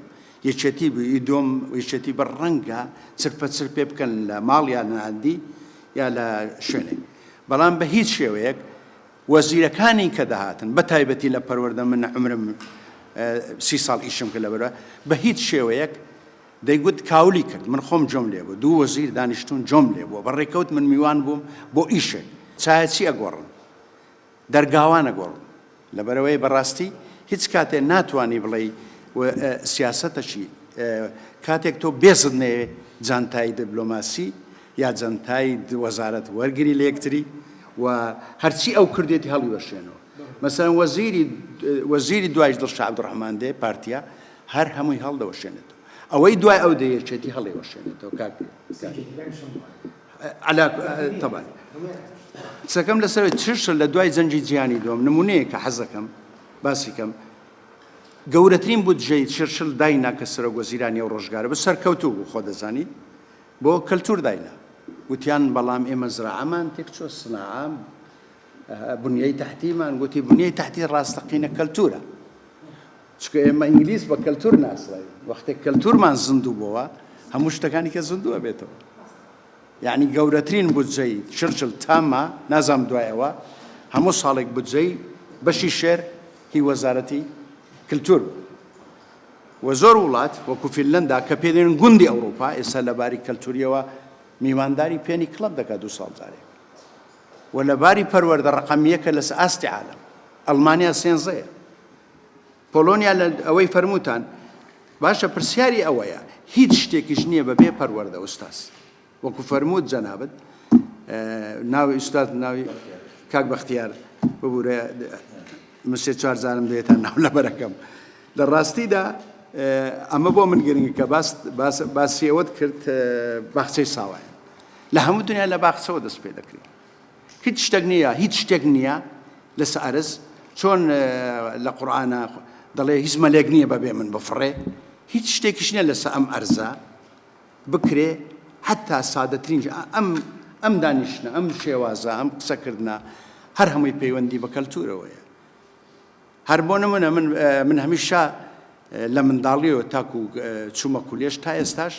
یەکێتی دوم یەکێتی بە ڕەنگە چرپە پێ بکەن لە ماڵ یا نادی یا لە شوێنێک بەڵام بە هیچ شێوەیەک وەزیرەکانی کە دەهاتن بە تایبەتی لە پەروەردە من عمرم 30 ساڵ ئیشم کرد لەبەرە بە هیچ شێوەیەک دەیگوت کاولی کرد من خۆم جۆم لێ بوو دوو وەزیر دانیشتون جۆم لێ بووە بەڕێکەوت من میوان بووم بۆ ئیشێک چایەتی ئەگۆڕن دەرگاوان ئەگۆڕن لەبەرەوەی بەڕاستی هیچ کاتێ ناتوانانی بڵێ سیاسەتەشی کاتێک تۆ بێزت نێ جانتای دیبلۆماسی یا جانتای وەزارەت وەرگری لە یەکتری و هەرچی ئەو کردێتی هەڵی وەشێنەوە مەسەڵەن وەزیری دوایش دڵشاد عەبدوڕەحمان دێ پارتیا هەر هەمووی هەڵدەوەشێنێتەوە ئەوەی دوای ئەو دەیەچێتی هەڵی وەشێنێتەوە طبعا قسەکەم لەسەر چرشل لە دوای جەنگی جیهانی دووەم نمونەیە کە حەزەکەم باسی کەم گەورەترین بودجەی چرشل داینا کە سەرۆکوەزیرانی ئەو ڕۆژگارە بە سەرکەوتوو بوو خۆ دەزانی بۆ کەلتور داینا وتیان بەڵام ئێمە زراعەمان تێک چۆ سناعە بنیەی تەحتیمان گوتی بنیەی تەحتی ڕاستەقینە کەلتورە چکە ئێمە ئینگلیز بە کەلتور ناسڵی وەختێک کەلتورمان زیندوو بووە هەموو شتەکانی کە زیندووە بێتەوە یعنی گەورەترین بودجەی چرچل تامە نازام دوایەوە هەموو ساڵێک بودجەی بەشی شێر هی وەزارەتی کلتور و زۆر وڵات وەکو فینلەندا کە پێدێن گوندی ئەوروپا ئێستا لەباری کەلتوریەوە میوانداری پێنی کڵب دەکات 2 ساڵ جارێک و لەباری پەروەردە ڕەقەمیەکە لەس ئاستی عالەم ئەڵمانیا سێنزەیە پۆلۆنیا لە ئەوەی فەرمووتان باشە پرسیاری ئەوەیە هیچ شتێکیش نییە بەبێ پەروەردە ئوستاس وەکو فەرمووت جەنابەت ناوی ئوستاد ناوی کاک بەختیار ببوورە مسێ 4 جارم دێتە ناو لەبەرەکەم لە ڕاستیدا ئەمە بۆ من گرنگە کە باسی ئەوەت کرد باخچەی ساوایە لە هەموو دنیا لە باخچەوە دەست پێ دەکرێت هیچ شتێک نییە هیچ شتێک نییە لەسەر ئەرز چۆن لە قورئانە دەڵێ هیچ مەلێک نییە بەبێ من بفڕێ هیچ شتێکیش نییە لەسەر ئەم ئەرزە بکرێ حتا سادەترین ئەم دانیشتنە ئەم شێوازە ئەم قسەکردنە هەر هەمووی پەیوەندی بە کەلتورەوەیە هەر بۆ نمونە من هەمیشە لە منداڵیەوە تاکو چوومە کولێش تا ئێستاش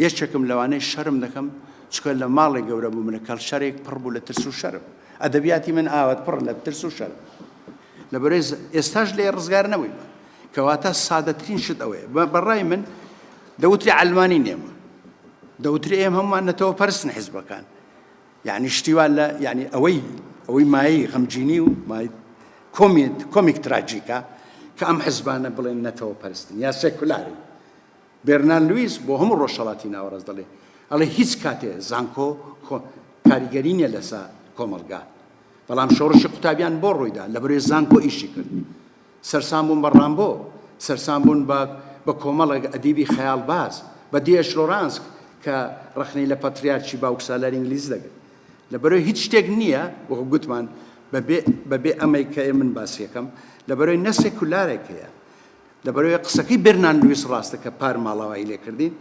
یەکێکم لەوانەی شەرم دەکەم چکە لە ماڵی گەورە بوو منە کەڵچەرێک پڕ بوو لە ترس و شەرم ئەدەبیاتی من ئاوات پڕ لە ترس و شەرم لەبەرەوەی ئێستاش لێ ڕزگار نەبووی کەواتە سادەترین شت ئەوەیە بەڕای من دەوتری عەلمانی نێمە دەوتری ئێمە هەمومان نەتەوە پەرستن حیزبەکان یعنی شتیوان لە یعنی ئەوەی مایەی غەمجینی و مای کۆمیک تراجیکە کە ئەم حیزبانە بڵێن نەتەوە پەرستن یا سێکولاری بێرنان لویس بۆ هەموو ڕۆژهەڵاتی ناوەڕاست دەڵێ ئەڵێ هیچ کاتێ زانکۆ کاریگەری نییە لەسا کۆمەلگا بەڵام شۆڕشی قوتابیان بۆ ڕوویدا لەبەرێ زانکۆ ئیشی کرد سەرسام بوون بە ڕامبۆ سەرسام بوون بە کۆمەڵێک ئەدیبی خەیاڵ باز بە دیێش لۆرانسک کە ڕخنەی لە پەتریارکی باوکسالار ئینگلیز دەگرت لەبەرەوەی هیچ شتێک نییە وەکو گوتمان بەبێ ئەمەی کە من باسیەکەم لەبەرەوەی نە سێکولارێک هەیە لەبەرەوەی قسەکەی بێرنان لویس ڕاستە کە پار ماڵاوایی لێ کردین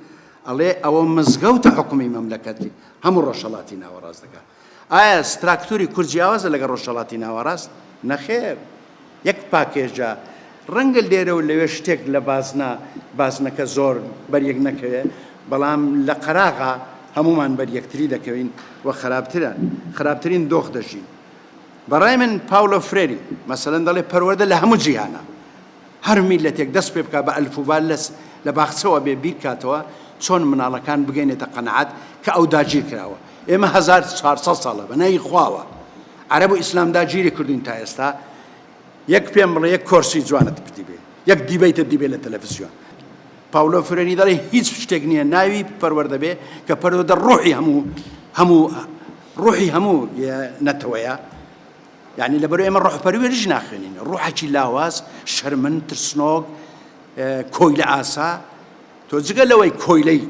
ئەڵێ ئەوە مزگەوتە حکومی مەملەکەتی هەموو ڕۆژهەڵاتی ناوەڕاست دەکات ئایا ستراکتوری کورد جیاوازە لەگەڵ ڕۆژهەڵاتی ناوەڕاست نەخێر یەک پاکێژە ڕەنگە لێرە و لەوێ شتێک لە بازنەکە زۆر بەریەک نەکەوێ بەڵام لە قەراغا هەمومان بەریەکتری دەکەوین و خراپترین دۆخ دەژین بەڕای من پاولۆ فرێری مەسەلەن دەڵێ پەروەردە لە هەموو جیهانە هەر میلەتێک دەست پێ بکات بە ئەلفوبال لە باخچەوە بێ بیر کاتەوە چۆن مناڵەکان بگەینێتە قەنەعەت کە ئەو داگیر کراوە ئێمە 1400 ساڵە بەنای خواوە عەرەب و ئیسلام داگیری کردوین تا ئێستا یەک پێم بڵێ یەک کۆرسی جوانت پرتی بێ یەک دیبەیتت دیبێ لە تەلەڤیزیۆن پاولۆ فرێری دەڵێ هیچ شتێک نییە ناوی پەروەردە بێ کە پەروەردە ڕوحی هەموو نەتەوەیە یعنی لەبەرەوەی ئێمە ڕوحپەروەریش ناخوێنین ڕوحێکی لاواز شەرمن ترسنۆک کۆیلە ئاسا تۆ جگە لەوەی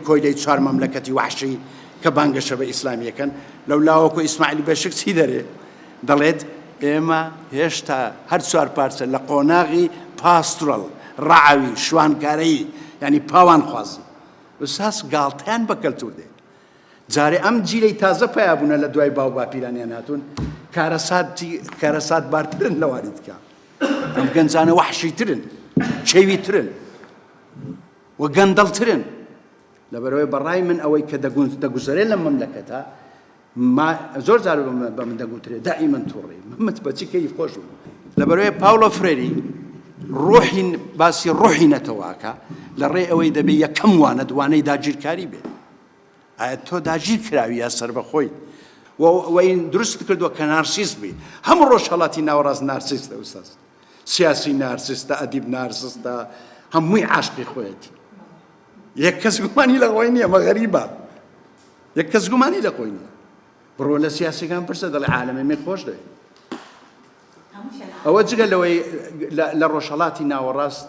کۆیلەی 4 مەملەکەتی وحشی کە بانگەشە بە ئیسلامیەکەن لەو لاوەکو ئیسماعیلی بەشک چی دەرێ دەڵێت ئێمە هێشتا هەر 4 پارچە لە قۆناغی پاستڕەڵ ڕعاوی شوانکارەیی یعنی پاوان خوازی ئوستاس گاڵتەیان بە کەلتور دێ جارێ ئەم جیلەی تازە پەیابوونە لە دوای باو باپیرانیان هاتوون کارەسات بارترن لەوانی دیکە ئەم گەنجانە وحشیترن چێویترن و گەندەڵترن لەبەرەوەی بەڕای من ئەوەی کە دەگوزارێت لە مەملەکەتە زۆر جار بە من دەگوترێت دائیمەن تووڕێ محمد بەچی کەیف خۆش بوو لەبەرەوەی پاولۆ فرێری باسی ڕوحی نەتەواکە لە ڕێ ئەوەی دەبێ یەکەم وانە دوانەی داگیرکاری بێت ئایا تۆ داگیر کراوی یا سەر بەخۆی وەی دروست کردووە کە نارسیست بی هەموو ڕۆژهەڵاتی ناوەڕاست نارسیستە ئوستاز سیاسی نارسستە ئەدیب نارسستە هەمووی عاشقی خۆیەتی یەک کەس گومانی لە خۆی نییە مە غەریبە یەک کەس گومانی لە خۆی نییە بڕۆ لە سیاسەکان پرسە دەڵێ عالەمێ خۆش دەوێت ئەوە جگە لەوەی لە ڕۆژهەڵاتی ناوەڕاست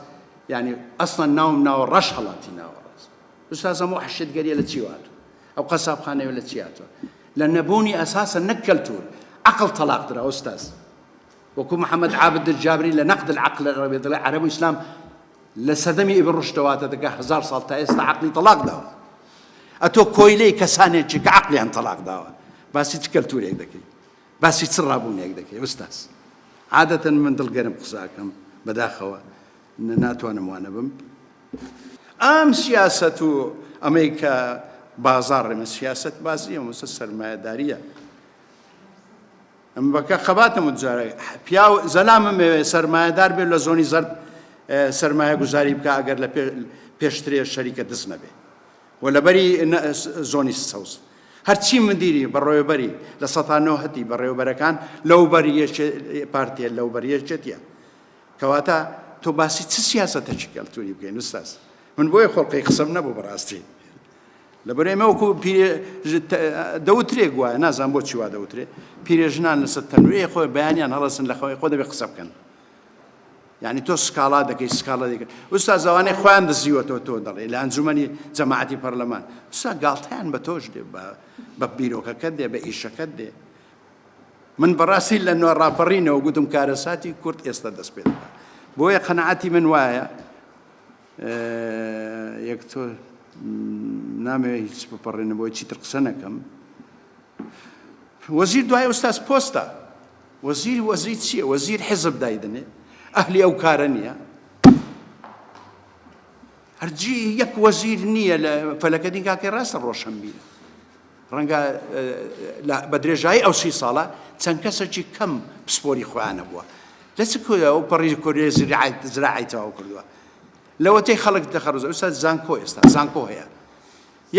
یعنی ئەسڵەن ناوە ڕەش هەڵاتی ناوەڕاست ئوستاز هەموو حەشتگەریە لە چی هاتووە ئەو قەسابخانەوە لە چی هاتووە لە نەبوونی ئەساسە نەک کەلتور عەقڵ تەلاق درا ئوستاز وەکو محەممەد عابد الجابری لە نەقد العەقل العەرەبی دەڵێ عەرەب و ئیسلام لە سەردەمی ئیبن ڕوشدەواتە دەکا 1000 ساڵ تا ئێستا عەقڵی تەلاق داوە ئەتۆ کۆیلەی کەسانێکی کە عەقلیان تەلاق داوە باسی چ کەلتورێک دەکەی باسی چ ڕابوونێک دەکەی ئوستاز عادەتەن من دڵگەرم قساکەم بەداخەوە ناتوانم وانە بم ئەم سیاسەت و ئەمەی کە بازاڕێمە سیاسەت بازیە مۆسە سەرمایەداریە ئەم بەکە خەباتم وجارە پیا زەلامم سەرمایەدار بێت لە زۆنی زەرد سەرمایە گوزاری بکە ئەگەر لە پێشترێ شەریکە دەست نەبێ و لەبەری زۆنی سەوز هەرچی مدیری بەڕێوەبەری لە 1970 بەڕێوەبەرەکان لەوبەریە پارتیە لەوبەریەکێتیە کەواتە تۆ باسی چ سیاسەتێکی کەلتوری بکەین ئوستاز من بۆیە خۆڵقەی قسەم نەبوو بەڕاستی لەبەر ئێمە وەکو دەوترێک وایە نازانم بۆ چی وا دەوترێ پیرێژنان لەسەر تەنوێی خۆی بەیانیان هەڵەسن لە خۆی خۆ دەبێ قسە بکەن یعنی تۆ سکاڵا دەکەی سکاڵا دەکەی ئوستاز ئەوانەی خۆیان دەزیوەتەوە تۆ دەڵێ لە ئەنجومەنی جەماعەتی پەرلەمان ئوستا گاڵتەیان بە تۆش دێ بە بیرۆکەکەت دێ بە ئیشەکەت دێ من بەڕاستی لە نوێ ڕاپەڕینەوە گوتم کارەساتی کورد ئێستا دەست پێ دەکات بۆیە قەنەعەتی من وایە یەک تۆ نامەوێت هیچ بپەڕێنە بۆی چیتر قسە نەکەم وەزیر دوای ئوستاز پۆستە وەزیر چییە وەزیر حیزب دایدنێ ئەهلی ئەو کارە نییە هەرگی یەک وەزیر نییە لە فەلەکەتی کاکەی ڕاستە ڕۆشنبیرە ڕەنگە بە درێژایی ئەو 30 ساڵە چەند کەسێکی کەم پسپۆری خۆیانە بووە لە چ کۆیە ئەو پەڕی کۆریە زراعی تەواو کردووە لەوەتەی خەڵک دەخەڕوزە ئوستاز زانکۆ ئێستا زانکۆ هەیە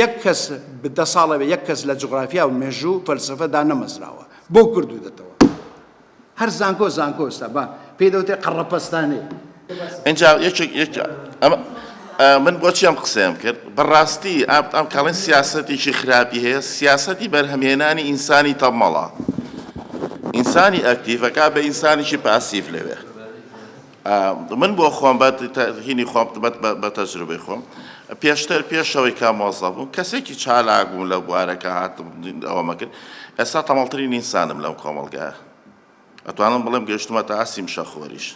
یەک کەس 10 ساڵە بێ یەک کەس لە جوغرافیا و مێژوو فەلسەفەدا نەمەزراوە بۆ کردو دێتەوە هەر زانکۆ ئێستا بە پێی دەوتێ قەڕەپەستانێ اینجا من بۆچی ئەم قسەم کرد بەڕاستی ئەم کاڵێن سیاسەتێکی خراپی هەیە سیاسەتی بەرهەمهێنانی ئینسانی تەمەڵە ئینسانی ئەکتیڤەکە بە ئینسانیشی پاسیڤ لەوێ من بۆ خۆم هینی خۆم بە تەجروبەی خۆم پێشتر پێشەوەی کا مۆزە بووم کەسێکی چالاک بووم لە بوارەکە هاتم ئەوەمە کرد ئێستا تەمەڵترین ئینسانم لەم کۆمەڵگایە ئەتوانم بڵێم گەیشتمە تا ئاسیم شەخۆریش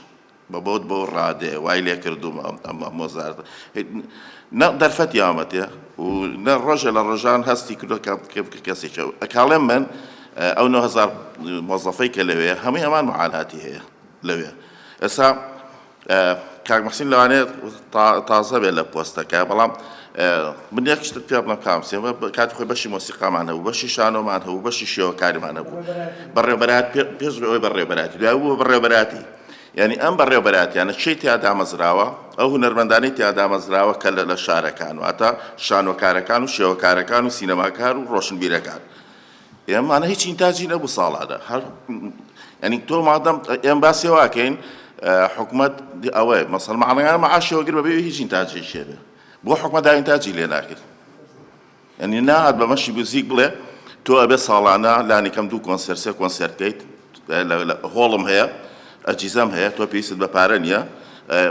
بە بۆت بۆ ڕادێ وای لێ کردوم ئەمە مۆزار نە دەرفەتی ئامەتێ و نە ڕۆژە لە ڕۆژان هەستی کردو کەسێکە ئەکاڵێم من ئەو 9000 مۆزەفەی کە لەوێ هەمووی هەمان معاناتی هەیە لەوێ ئێستا کاک مەحسین لەوانەیە تازە بێت لە پۆستەکە بەڵام من یەک شتت پێ بڵێم کامسێ کاتی خۆی بەشی مۆسیقامان هەبوو بەشی شانۆمان هەبوو بەشی شێوەکاریمان هەبوو بەڕێوەبەرات پێش ئەوەی بەڕێوەبەراتی دوای بوو بەڕێوەبەراتی یعنی ئەم بەڕێوەبەراتیانە چی تیادا مەزراوە ئەو هونەرمەندانەی تیادا مەزراوە کە لە شارەکان واتە شانۆکارەکان و شێوەکارەکان و سینەماکار و ڕۆشنبیرەکان ئێمانە هیچ ئینتاجی نەبوو ساڵادا هەر ینی تۆ مادەم ئێم باسی واکەین حکومت ئەوەی مەسەڵ معنەیان مەعاشەوە گر بەبێ هیچ ئینتاجی شێبێ بۆ حکومەتدا ئینتاجی لێ ناکرد ینی نهات بە مەشی موزیک بڵێ تۆ ئەبێ ساڵانە لانی کەم 2 کۆنسەرت 3 کۆنسەرتکەیت هۆڵم هەیە ئەجیزەم هەیە تۆ پێویست بە پارە نییە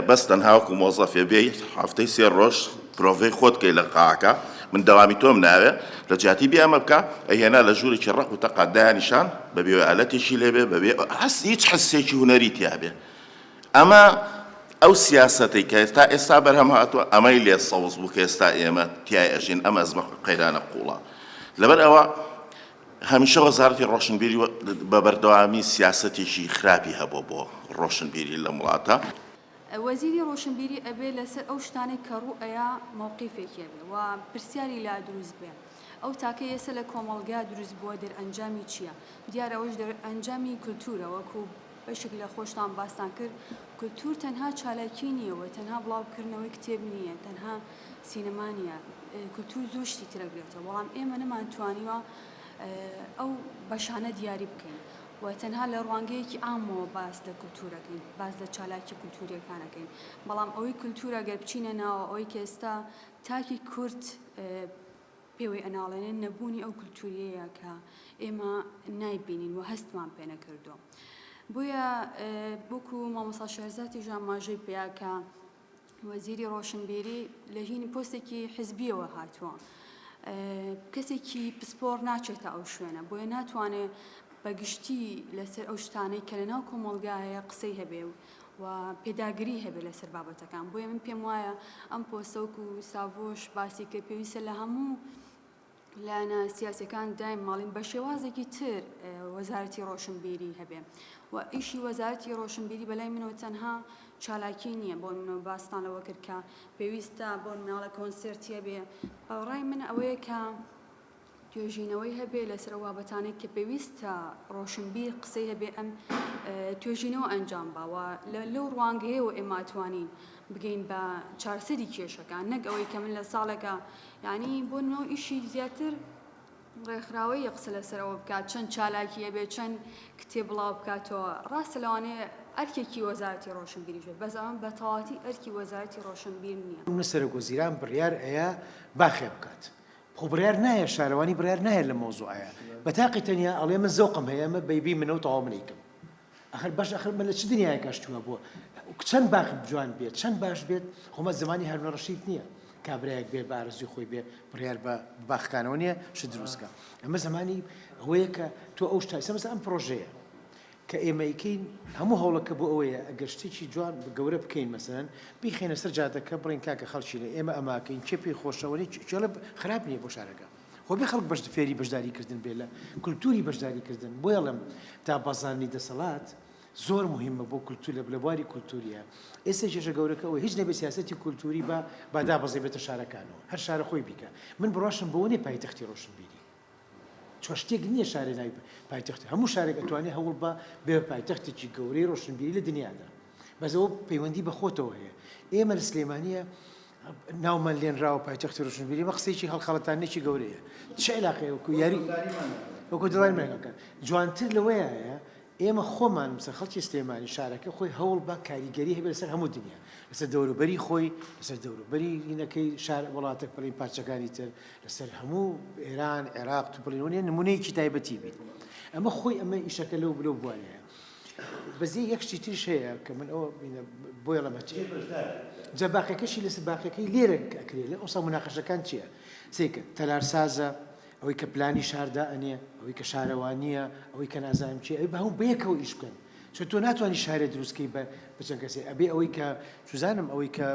بەس تەنها وەکو مۆزەفێ بێیت هەفتەی 3 ڕۆژ پرۆڤەی خۆت کەی لە قاعەکە من دەوامی تۆم ناوێ لە جیاتی بێ ئەمە بکە ئەهێنا لە ژوورێکی ڕق و تەقا دایانیشان بەبێ ئالەتێکی لێبێ بەبێ هیچ حسێکی هونەری تیابێ ئەمە ئەو سیاسەتەی کە ئێستا بەرهەم هاتووە ئەمەی لێ سەوز بوو کە ئێستا ئێمە تیای ئەژین ئەمە ئەزمە قەیرانە قوڵە لەبەر ئەوە هەمیشە وەزارەتی ڕۆشنبیری بە بەردەوامی سیاسەتێکی خراپی هەبوو بۆ ڕۆشنبیری لە وڵاتە وەزیری ڕۆشنبیری ئەبێ لەسەر ئەو شتانەی کە ڕوو ئەیە مووقیفێکی بێ و پرسیاری لا دروست بێ ئەو تاکە ئێستا لە کۆمەڵگا دروست بووە دەرئەنجامی چییە دیارە ئەوەش دەرئەنجامی کولتورە وەکو بەشێک لە خۆشتان باستان کرد کولتور تەنها چالاکی نییەوە تەنها بڵاوکردنەوەی کتێب نییە تەنها سینەما نییە کولتور زۆر شتی ترە بێتەوە بەڵام ئێمە نەمانتوانیوە ئەو بەشانە دیاری بکەین و تەنها لە ڕوانگەیەکی ئامەوە باس لە کولتورەکەین باس لە چالاکی کولتوریەکانەکەین بەڵام ئەوەی کولتورە گەر بچینە ناوە ئەوەی کە ئێستا تاکی کورد پێوەی ئەناڵێنێن نەبوونی ئەو کولتوریەیە کە ئێمە نایبینین و هەستمان پێ نەکردو بۆیە بۆکو مامۆستا شێرزاتی ژاماژەی پێیا کە وەزیری ڕۆشنبیری لە ژینی پۆستێکی حزبیەوە هاتووە کەسێکی پسپۆر ناچێتە ئەو شوێنە بۆیە ناتوانێت بەگشتی لەسەر ئەو شتانەی کە لەناو کۆمەڵگایە قسەی هەبێ و پێداگری هەبێت لەسەر بابەتەکان بۆیە من پێم وایە ئەم پۆستە و ساڤۆش باسی کرد پێویستە لە هەموو لایەنە سیاسیەکان دایم ماڵین بە شێوازێکی تر وەزارەتی ڕۆشنبیری هەبێ و ئیشی وەزارەتی ڕۆشنبیری بەلای منەوە تەنها چالاکی نییە بۆ منەوە باستان لەوە کرد کە پێویستە بۆ مناڵە کۆنسرتیە بێ ڕای من ئەوەیە کە توێژینەوەی هەبێ لەسەر بابەتانێک کە پێویستە ڕۆشنبیر قسەی هەبێ ئەم توێژینەوە ئەنجام باوە لەو ڕوانگەیەوە ئێمە ئەتوانین بگەین بە چارسەری کێشەکان نەک ئەوەی کە من لە ساڵێکە یعنی بۆ نەوە ئیشی زیاتر ڕێکخراوەی قسە لەسەرەوە بکات چەند چالاکیە بێ چەند کتێب بڵاو بکاتەوە ڕاستە لەوانەیە ئەرکێکی وەزارەتی ڕۆشنبیری بێت بەس ئەمە بە تەواوەتی ئەرکی وەزارەتی ڕۆشنبیر نییە منە سەرۆکوەزیران بڕیار ئەیە باخێ بکات خۆ بڕیار نایە شارەوانی بڕیار نایە لە مۆزوعەیە بە تاقی تەنیا ئەڵێ من زەوقم هەیە ئەمە بەیبی منە و تەواو منیکەم ئەخر باش ئەخر من لە چ دنیایە کەشتووە بووە چەند باخ جوان بێت چەند باش بێت خۆمە زمانی هەرونە ڕەشید نییە کابراایەک بێ بە ئارزوی خۆی بێ بڕیار بە باخەکانەوە نییە ش دروستکە ئەمە زمانی ئەوەیە کە تۆ ئەو شتای سەمەس ئەم پرۆژەیە کە ئێمەیکەین هەموو هەوڵەکە بۆ ئەوەیە ئەگەر شتێکی جوان گەورە بکەین مەسەن بیخێنە سەر جادەکە بڕین کاکە خەڵکی لە ئێمە ئەماکەین چێ پێی خۆشەوەنی چێڵە خراپ نییە بۆ شارەکە خۆ بێ خەڵک بەش فێری بەشداریکردن بێ لە کولتوری بەشداریکردن بۆیەڵم تا بەزانی دەسەڵات زۆر مهمە بۆ کولتور لە بلەبواری کولتوریە ئێستا کێشە گەورەکەەوە هیچ نەبێ سیاسەتی کولتوری بە بادابەزێ بێتە شارەکانەوە هەر شارە خۆی بیکە من بڕاشم بۆ نێ پایتەختی ڕۆشنبیری چۆ شتێک نییە شارێ ناوی پایتەختی هەموو شارێک ئەتوانێت هەوڵ بە بێ پایتەختێکی گەورەی ڕۆشنبیری لە دنیادا بەزەوە پەیوەندی بە خۆتەوە هەیە ئێمە لە سلێمانیە ناومان لێنراوە پایتەختی ڕۆشنبیری مە قسەیەکی هەڵخەڵەتانێکی گەورەیە چ علاقەیە وەکو یاری وەکو دڵای مێگەکان جوانتر لەوەیە هەیە ئێمە خۆمان مسە خەڵکی سلێمانی شارەکە خۆی هەوڵ بە کاریگەری هەبێت لەسەر هەموو دنیا لەسەر دەوروبەری خۆی لەسەر دەوروبەری هینەکەی شار وڵاتێک بڵین پارچەکانی تر لەسەر هەموو ئێران عێراق تو بڵینونێ نمونەیەکی تایبەتی بیت ئەمە خۆی ئەمە ئیشەکە لەو بلەو بوارەیە بەزی یەکشتی ترش هەیە کە من ئەوە بۆیە لەمە جا باقیەکەشی لەسەر باقیەکەی لێرە ئەکرێت لە ئەوسا مناقەشەکان چییە سێکە تەلارسازە ئەوەی کە پلانی شاردا ئەنێ ئەوەی کە شارەوانیە ئەوەی کە نازانم چی ئەوی بەهەموو بەیەکەوە ئیش بکەن چۆن تۆ ناتوانانی شارە دروستکەی بە چەند کەسێ ئەبێ ئەوەی کە سوزانم ئەوەی کە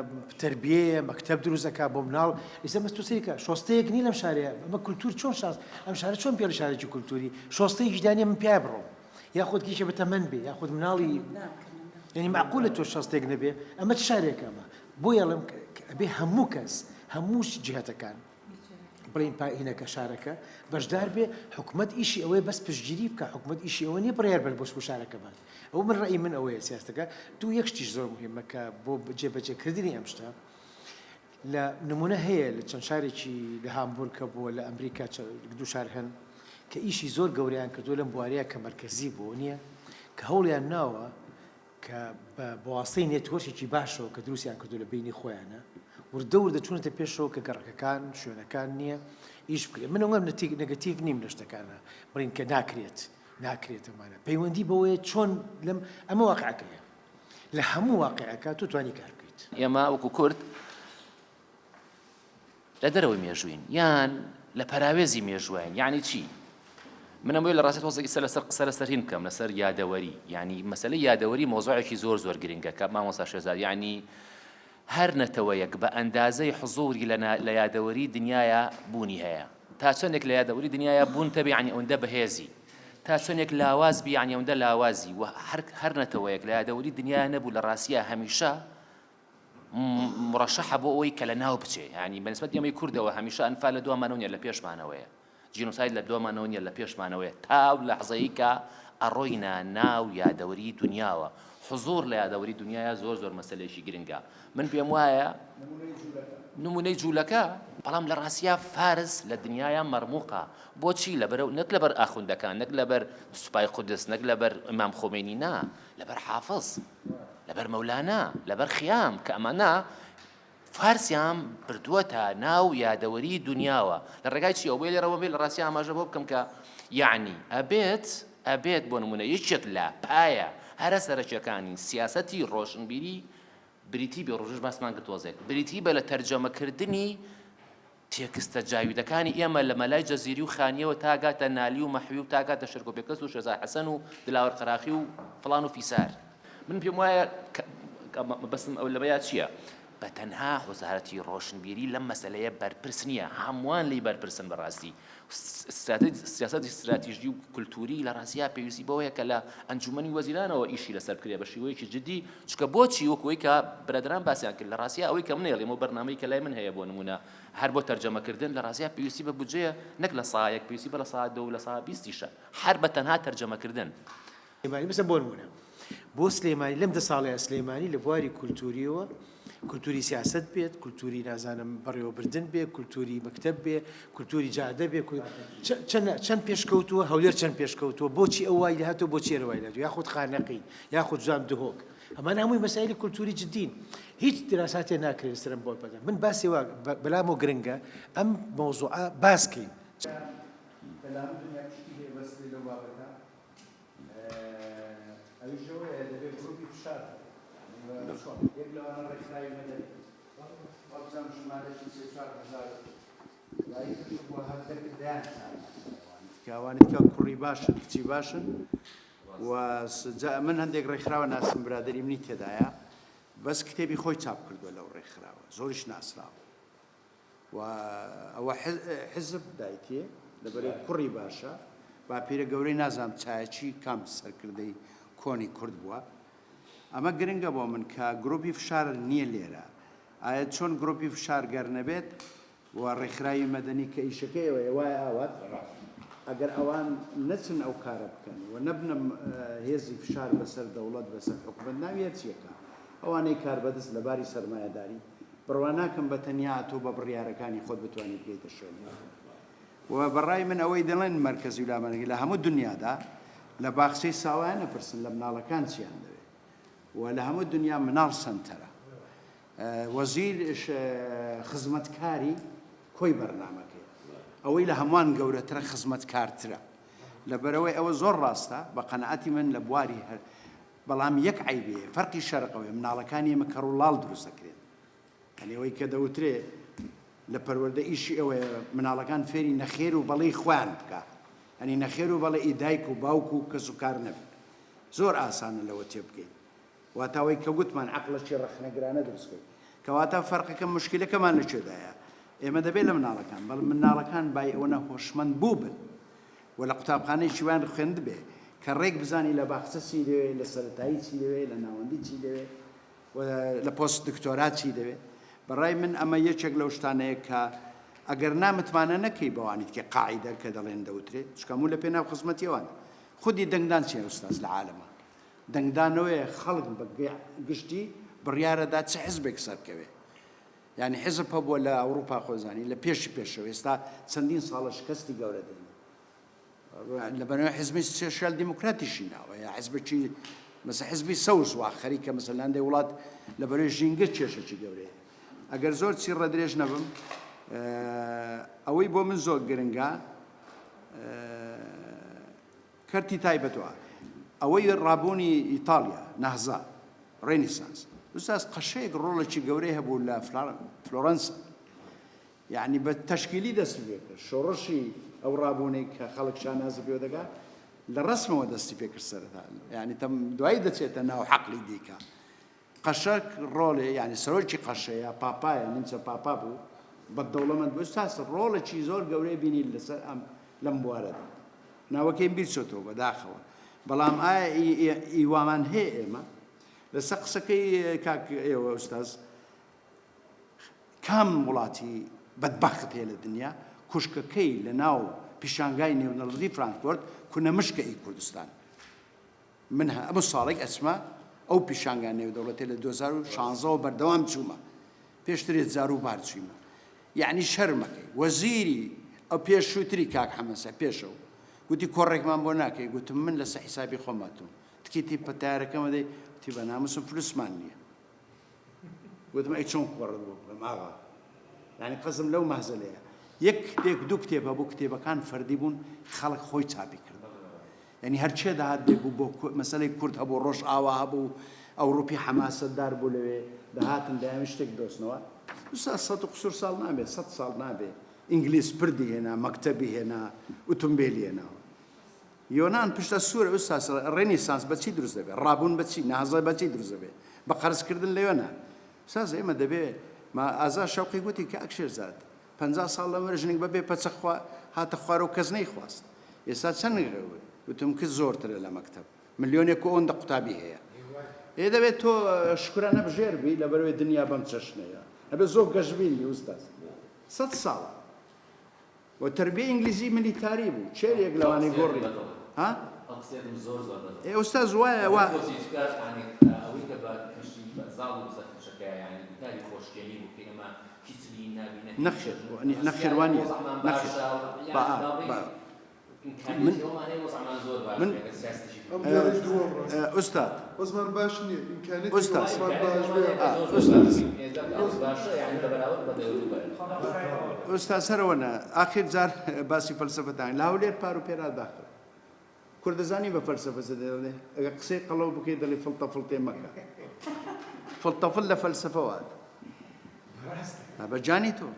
تربیەیە مەکتەب دروستەکە بۆ مناڵ ئێستا مەستوسەریکە شۆستەیەک نی لەم شارەیە ئەمە کولتور چۆن شاس ئەم شارە چۆن پێڵ شارێکی کولتوری شۆستەیەکی دانیە من پیا بڕۆم یاخود کیشە بەتەمەن بێ یاخود مناڵی یعنی معقولە تۆ شۆستێک نەبێ ئەمە چ شارێکە ئەمە بۆیە ئەڵێم ئەبێ هەموو کەس هەموو جیهەتەکان بڵین پاینەکە شارەکە بەشدار بێ حکومت ئیشی ئەوەیە بەس پشتگیری بکە حکومت ئیشی ئەوە نیە بڕیار بەر بۆ شارەکە بات ئەو من ڕێی من ئەوەیە سیاستەکە دوو یەک شتیش زۆر مهمە کە بۆ جێبەجێکردنی ئەم شتە لە نمونە هەیە لە چەند شارێکی لە هامبورگکە بووە لە ئەمریکا دوو شار هەن کە ئیشی زۆر گەوریان کردووە لەم بوارەیە کە مەرکەزی بۆ نییە کە هەوڵیان ناوە کە بە واستەی نێتوەرکێکی باشەوە کە دروستیان کردو لە بینی خۆیانە وردەور دەچونەتە پێشەوە کە گەڕەکەکان شوێنەکان نییە ئیش بکرێت من ئەوەم نەگەتیڤ نیم لە شتەکانە بڵین کە ناکرێت ئەمانە پەیوەندی بەوەیە چۆن لەم ئەمە واقعەکەیە لە هەموو واقعەکە تۆ توانی کار بکەیت ئێمە وەکو کورد لە دەرەوەی مێژووین یان لە پەراوێزی مێژووین یعنی چی منە بۆی لە ڕاستی تۆزێکی قسە لەسەر هین بکەم لەسەر یادەوەری یعنی مەسەلەی یادەوەری مۆزوعێکی زۆر گرنگە کە مامۆستا شێرزاد یعنی هەر نەتەوەیەک بە ئەندازەی حزوری لە یادەوەری دنیاە بوونی هەیە تا چۆنێک لە یادەوەری دنیاە بوون تەبێ عنی ئەوەندە بەهێزی تا چۆنێک لاواز بی عنی ئەوەندە لاوازی و هەر نەتەوەیەک لە یادەوەری دنیاە نەبوو لە ڕاستیە هەمیشە مڕەشەحە بۆ ئەوەی کە لە ناو بچێ ینی بەنسبەت ئێمەی کوردەوە هەمیشە ئەنفال لە دوامانەوە نیە لە پێشمانەوەیە جینۆساید لە دوامانەوە نیە لە پێشمانەوەیە تاو لەحزەیە کە ئەڕۆینە ناو یادەوەری دنیاوە حضور لە یادەوەری دنیاە زۆر مەسەلێکی گرنگە من پێم وایە نمونەی جوولەکە بەڵام لە ڕاستیا فارس لە دنیاە مەرموقە بۆچی لەبەرەوە نەک لەبەر ئاخوندەکان نەک لەبەر سوپای قودس نەک لەبەر ئیمام خۆمێنی نا لەبەر حافظ لەبەر مەولانا لەبەر خیام کە ئەمانە فارسیان بردووەتە ناو یادەوەری دنیاوە لە ڕێگای چی ئەو بێ لێرەوە بێ لە ڕاستی ئاماژە بۆ بکەم کە یعنی ئەبێت بۆ نمونە یەکێک لە پایە هەرە سەرەکیەکانی سیاسەتی ڕۆشنبیری بریتی بێ ڕۆژش باسمان کردوەزێک بریتی بە لە تەرجەمەکردنی تێکستە جاویدەکانی ئێمە لە مەلای جەزیری و خانیەوە تاگاتە نالی و مەحوی و تاگاتە شەرکۆپێکەس و شێزار حەسەن و دلاوەر قەراخی و فڵان و فیسار من پێم وایە بەسم ئەو لەبەیە چییە؟ بە تەنها وەزارەتی ڕۆشنبیری لەم مەسەلەیە بەرپرس نییە هەمووان لی بەرپرسن بەڕاستی سیاسەتی استراتیژی و کولتوری لە ڕاستیا پێویستی بەوەیە کە لە ئەنجومەنی وەزیرانەوە ئیشی لەسەر بکرێ بە شێوەیەکی جدی چکە بۆچی وەکوەوەی کە برادران باسییان کرد لە ڕاستیا ئەوەی کە منێڵێم و بەرنامەی کە لای من هەیە بۆ نمونە هەر بۆ تەرجەمەکردن لە ڕاستیا پێویستی بە بودجەیە نەک لە ساعەیەک پێویستی بە لە ساعت 2 لە ساعت 20 هەر بە تەنها تەرجەمەکردن سلێمانی بەسە بۆ نمونە بۆ سلێمانی لەم 10 ساڵەیە سلێمانی لە بواری کولتوریەوە کولتوری سیاست بێت کولتوری نازانم بەڕێوەبردن بێ کولتوری مەکتەب بێ کولتوری جادە بێ چەند پێشکەوتووە هەولێر چەند پێشکەوتووە بۆچی ئەو وای لەهاتەوە بۆچی ئێرەوای لەهاتوو یاخود خانەقین یاخود جام دهۆک ئەمان هەمووی مەسایلی کولتوری جدین هیچ دراساتێ ناکرێت سرم بۆ بەدەم من باسی وا بەلام و گرنگە ئەم مۆزوعە باسکەین کاوانێت کە کوڕی باشن کچی باشن و من هەندێک ڕێکخراوە ناسم برادری منی تێدایە بەس کتێبی خۆی چاپ کردووە لەو ڕێکخراوە زۆریش ناسراوە و ئەوە حزب دایتێ لەبەرەوەی کوڕی باشە باپیرە گەورەی نازانم چایەکی کام سەرکردەی کۆنی کورد بووە ئەمە گرنگە بۆ من کە گرۆپی فشار نییە لێرە ئایا چۆن گرۆپی فشار گەر نەبێت و ڕێکخراوی مەدەنی کە ئیشەکەیەوە وایە ئاوات ئەگەر ئەوان نەچن ئەو کارە بکەن و نەبنە هێزی فشار بەسەر دەوڵەت بەسەر حکومەت ناویە چیەکە ئەوانەی کار بەدەست لەباری سەرمایەداری بڕوا ناکەم بە تەنیا تۆ بە بڕیارەکانی خۆت بتوانیت بگەیتە شوێن و بەڕای من ئەوەی دەڵێن مەرکەزی وڵامەنەگی لە هەموو دنیادا لە باخچەی ساوایە نەپرسن لە مناڵەکان چیان دەوێت و لە هەموو دنیا مناڵ سنتەرە وەزیر خزمەتکاری کۆی بەرنامەکەی ئەوەی لە هەمووان گەورەترە خزمەتکارترە لەبەرەوەی ئەوە زۆر ڕاستە بە قەنەعەتی من لە بواری بەڵام یەک عیبێ فەرقی شەرقەوەی مناڵەکانی ئێمە کەڕوڵاڵ دروست دەکرێت ئەوەی کە دەوترێ لە پەروەردە ئیشی ئەوەیە مناڵەکان فێری نەخێر و بەڵی خۆیان بکە ئەنی نەخێر و بەڵێ ئیدایک و باوک و کەس و کار نەبێت زۆر ئاسانە لەوە تێ بکەیت واتاوەی کە گوتمان عەقڵەشی ڕەخنەگرانە دروستکەیت کەواتە فەرقەکە مشکلەکەمان لەکوێدایە ئێمە دەبێت لە مناڵەکان بەڵ مناڵەکان بای ئەوە هۆشمەند بوو بن و لە قوتابخانەی شیوان خوێند بێ کە ڕێک بزانی لە باخچە چی دەوێت لە سەرەتایی چی دەوێت لە ناوەندی چی دەوێت لە پۆست دکتۆرا چی دەوێت بەڕای من ئەمە یەکێک لەو شتانەیە کە ئەگەر نامتوانە نەکەی بەوانیت کە قاعیدە کە دەڵێن دەوترێت چکەموو لە پێناو خزمەتیەوان خودی دەنگدان چیە ئوستاز لە عالەمە دەنگدانەوەیە خەڵک بە گشتی بڕیارەدا چه حزبێک سەرکەوێ یعنی حزب هەبووە لە ئەوروپا خۆزانی لە پێشی پێشەوە ئێستا چەندین ساڵە شکستی گەورە دێن لەبەرەوەی حزبی سۆشیال دیموکراتیشی ناوە یا حزبێکی مەسە حزبی سەوز وا خەریکە مەسەلاندەی وڵات لەبەرەوەی ژینگە کێشەی گەورەیە ئەگەر زۆر چی ڕەدرێژ نەبم ئەوەی بۆ من زۆر گرنگە کەرتی تایبەتەوە ئەوەی ڕابوونی ئیتالیا نەهزا ڕێنیسانس ئوستاز قەشەیەک ڕۆڵێکی گەورەی هەبوو لە فلۆرەنسا یعنی بە تەشکیلی دەست پێ کرد شۆڕشی ئەو ڕابوونەی کە خەڵک شانازە پێ دەگات لە ڕسمەوە دەستی پێ کرد سەرەتا یعنی دوایی دەچێتە ناو حەقلی دیکە قەشەک ڕۆڵێ یعنی سەرۆکی قەشەیە پاپایە نیمچە پاپا بوو بەدەوڵەمەند بوو ئوستاز ڕۆڵێکی زۆر گەورەی بینی لەسەر ئەم لەم بوارەدا ناوەکەی بیر چۆتەوە بەداخەوە بەڵام ئایا ئیوامان هەیە ئێمە لەسەر قسەکەی کاک ئێوە ئوستاز کام وڵاتی بەدبەخت هەیە لە دنیا کوشکەکەی لە ناو پیشانگای نێونەڵەتی فرانکفورت کونە مشکەی کوردستان من ئەمە ساڵێک ئەسما ئەو پیشانگای نێودەوڵەتی لە 2016 بەردەوام چوومە پێشتر 1000 بار چوومە یعنی شەرمەکەی وەزیری ئەو پێشووتری کاک حەمەسە پێشەوە گوتی کۆڕێکمان بۆ ناکەی گوتم من لەسەر حیسابی خۆماتوم تکیتی پەتارەکەمە دەی وتی بە ناموسم فلوسمان نییە گوتم ئەی چۆن کۆڕت بۆ بڵێم ئاغا یعنی قەزم لەو مەهزەلەیە یەک کتێک دوو کتێبە بۆ کتێبەکان فەردی بوون خەڵک خۆی چاپی کرد یعنی هەرچێ داهات بێبوو بۆ مەسەلەی کورد هەبوو ڕۆژ ئاوا هەبوو ئەوروپی حەماسەتدار بوو لەوێ داهاتن دایمە شتێک دۆستنەوە وسا 100 ساڵ نابێت 100 ساڵ نابێت ئینگلیس پردی هێنا مەکتەبی هێنا ئۆتۆمبیلی هێناوە یۆنان پشتە سوورە ئوستا ڕێنیسانس بەچی دروست دەبێت ڕابوون بەچی نازای بەچی دروست دەبێت بە قەرزکردن لە یۆنان ساز ئێمە دەبێت ئازا شەوقی گوتی کە ئەکشێرزاد 50 ساڵ لەمەرە ژنێک بەبێ پەچە هاتە خوارە و کەس نەیخواست ئێستا چەند وتم کە زۆرترە لە مەکتەب ملیۆنێک و ئەوەندە قوتابی هەیە ئێ دەبێت تۆ شکرانە بژێر بی لەبەرەوەی دنیا بەم چەشنەیە هەبێت زۆر گەشتبینی ئوستاز 100 ساڵە و تربیە ئینگلیزی ملیتاری بوو چێرێک لەوانەی گۆڕی ها ئێستا وایە وا نەخێر نەخێوانی من ئوستاد وەزمان باش نییە ئوستا سەرەوەنە ئاخر جار باسی فەلسەفەدان لە هەولێر پار و پێرا داخل کوردەزانی بە فەلسەفە دەڵێ ئەگە قسەی قەڵەو بکەی دەڵێ فڵتەفڵتێ مەکە فڵتەفڵ لە فەلسەفەوە بەجانی تۆ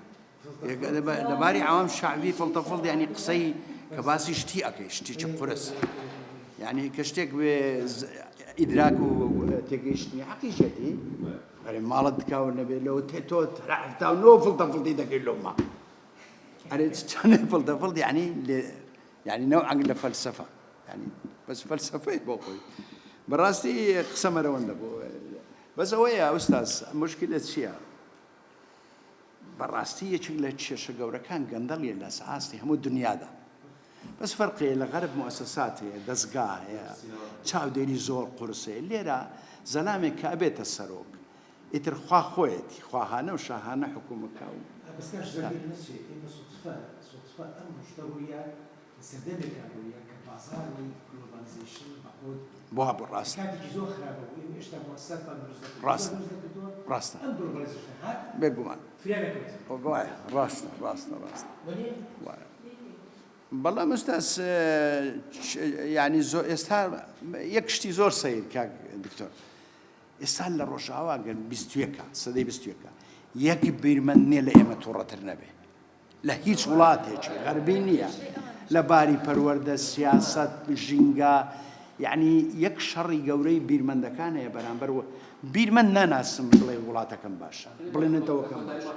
لەباری عوام شعبی فڵتەفڵ یعنی قسەی کە باسی شتی ئەەکەی شتێکی قورس یعنی کە شتێک بێ ئیدراک و تێگەیشتنی حەقیقەتی ئەرێ ماڵت دکاوە نەبێت لەوە تۆ هەفتاونەوە فڵتەفڵتی دەکەی لۆمە ئەرێ چەندێ فڵتەفڵ یعنی نەوعا لە فەلسەفە یعنی بەس فەلسەفەی بۆ خۆی بەڕاستی قسە مەرەوەندە بۆ بەس ئەوەیە ئوستاز مشکلت چییە؟ بەڕاستی یەکێک لە کێشە گەورەکان گەندەڵیە لە ئاستی هەموو دنیادا بەس فەرقێ لە غەرب موسسات هەیە دەستگا هەیە چاودێری زۆر قورسەیە لێرە زەلامێک کە ئەبێتە سەرۆک ئیتر خوا خۆیەتی خواهانە و شاهانە حکوومەکە و بۆ ڕاست ڕاست ڕاستە بێگومان ڕاستە ڕاستە ڕاستە بەڵام ئێستاس ینی ئێستا یەک شتی زۆر سەیر کاک دکتۆر ئێستا لە ڕۆژاوا گەن 21 سەدەی 21 یەک بیرمەند نییە لە ئێمە تووڕەتر نەبێ لە هیچ وڵاتێکی غەربی نییە لە باری پەروەردە سیاسەت ژینگە یعنی یەک شەڕی گەورەی بیرمەندەکان هەیە بەرامبەر بیرمەند ناناسم بڵێ وڵاتەکەم باشە بڵێنێتەوەکەم باشە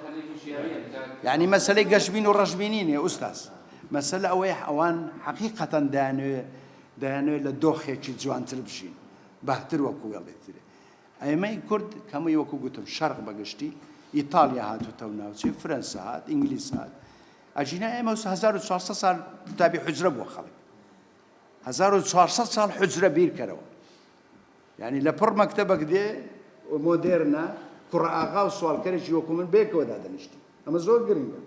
یعنی مەسەلەی گەشتبین و ڕەشببینی نیە ئوستاز مەسەلە ئەوەیە ئەوان حەقیقەتەن دەیانوێت لە دۆخێکی جوانتر بژین بەهتر وەکو وێڵێترێ ئەمەی کورد کەمەی وەکو گوتم شەرق بەگشتی ئیتالیا هاتوتە و ناوچەی فرەنسا هات ئینگلیس هات ئەجینا ئێمە 1400 ساڵ تابی حجرە بووە خەڵک 1400 ساڵ حجرە بیرکەرەوە یعنی لە پڕ مەکتەبەک دێ مۆدێرنە کوڕە ئاغا و سوالکەرێکی وەکو من بێکەوە دادەنیشتی ئەمە زۆر گرنگە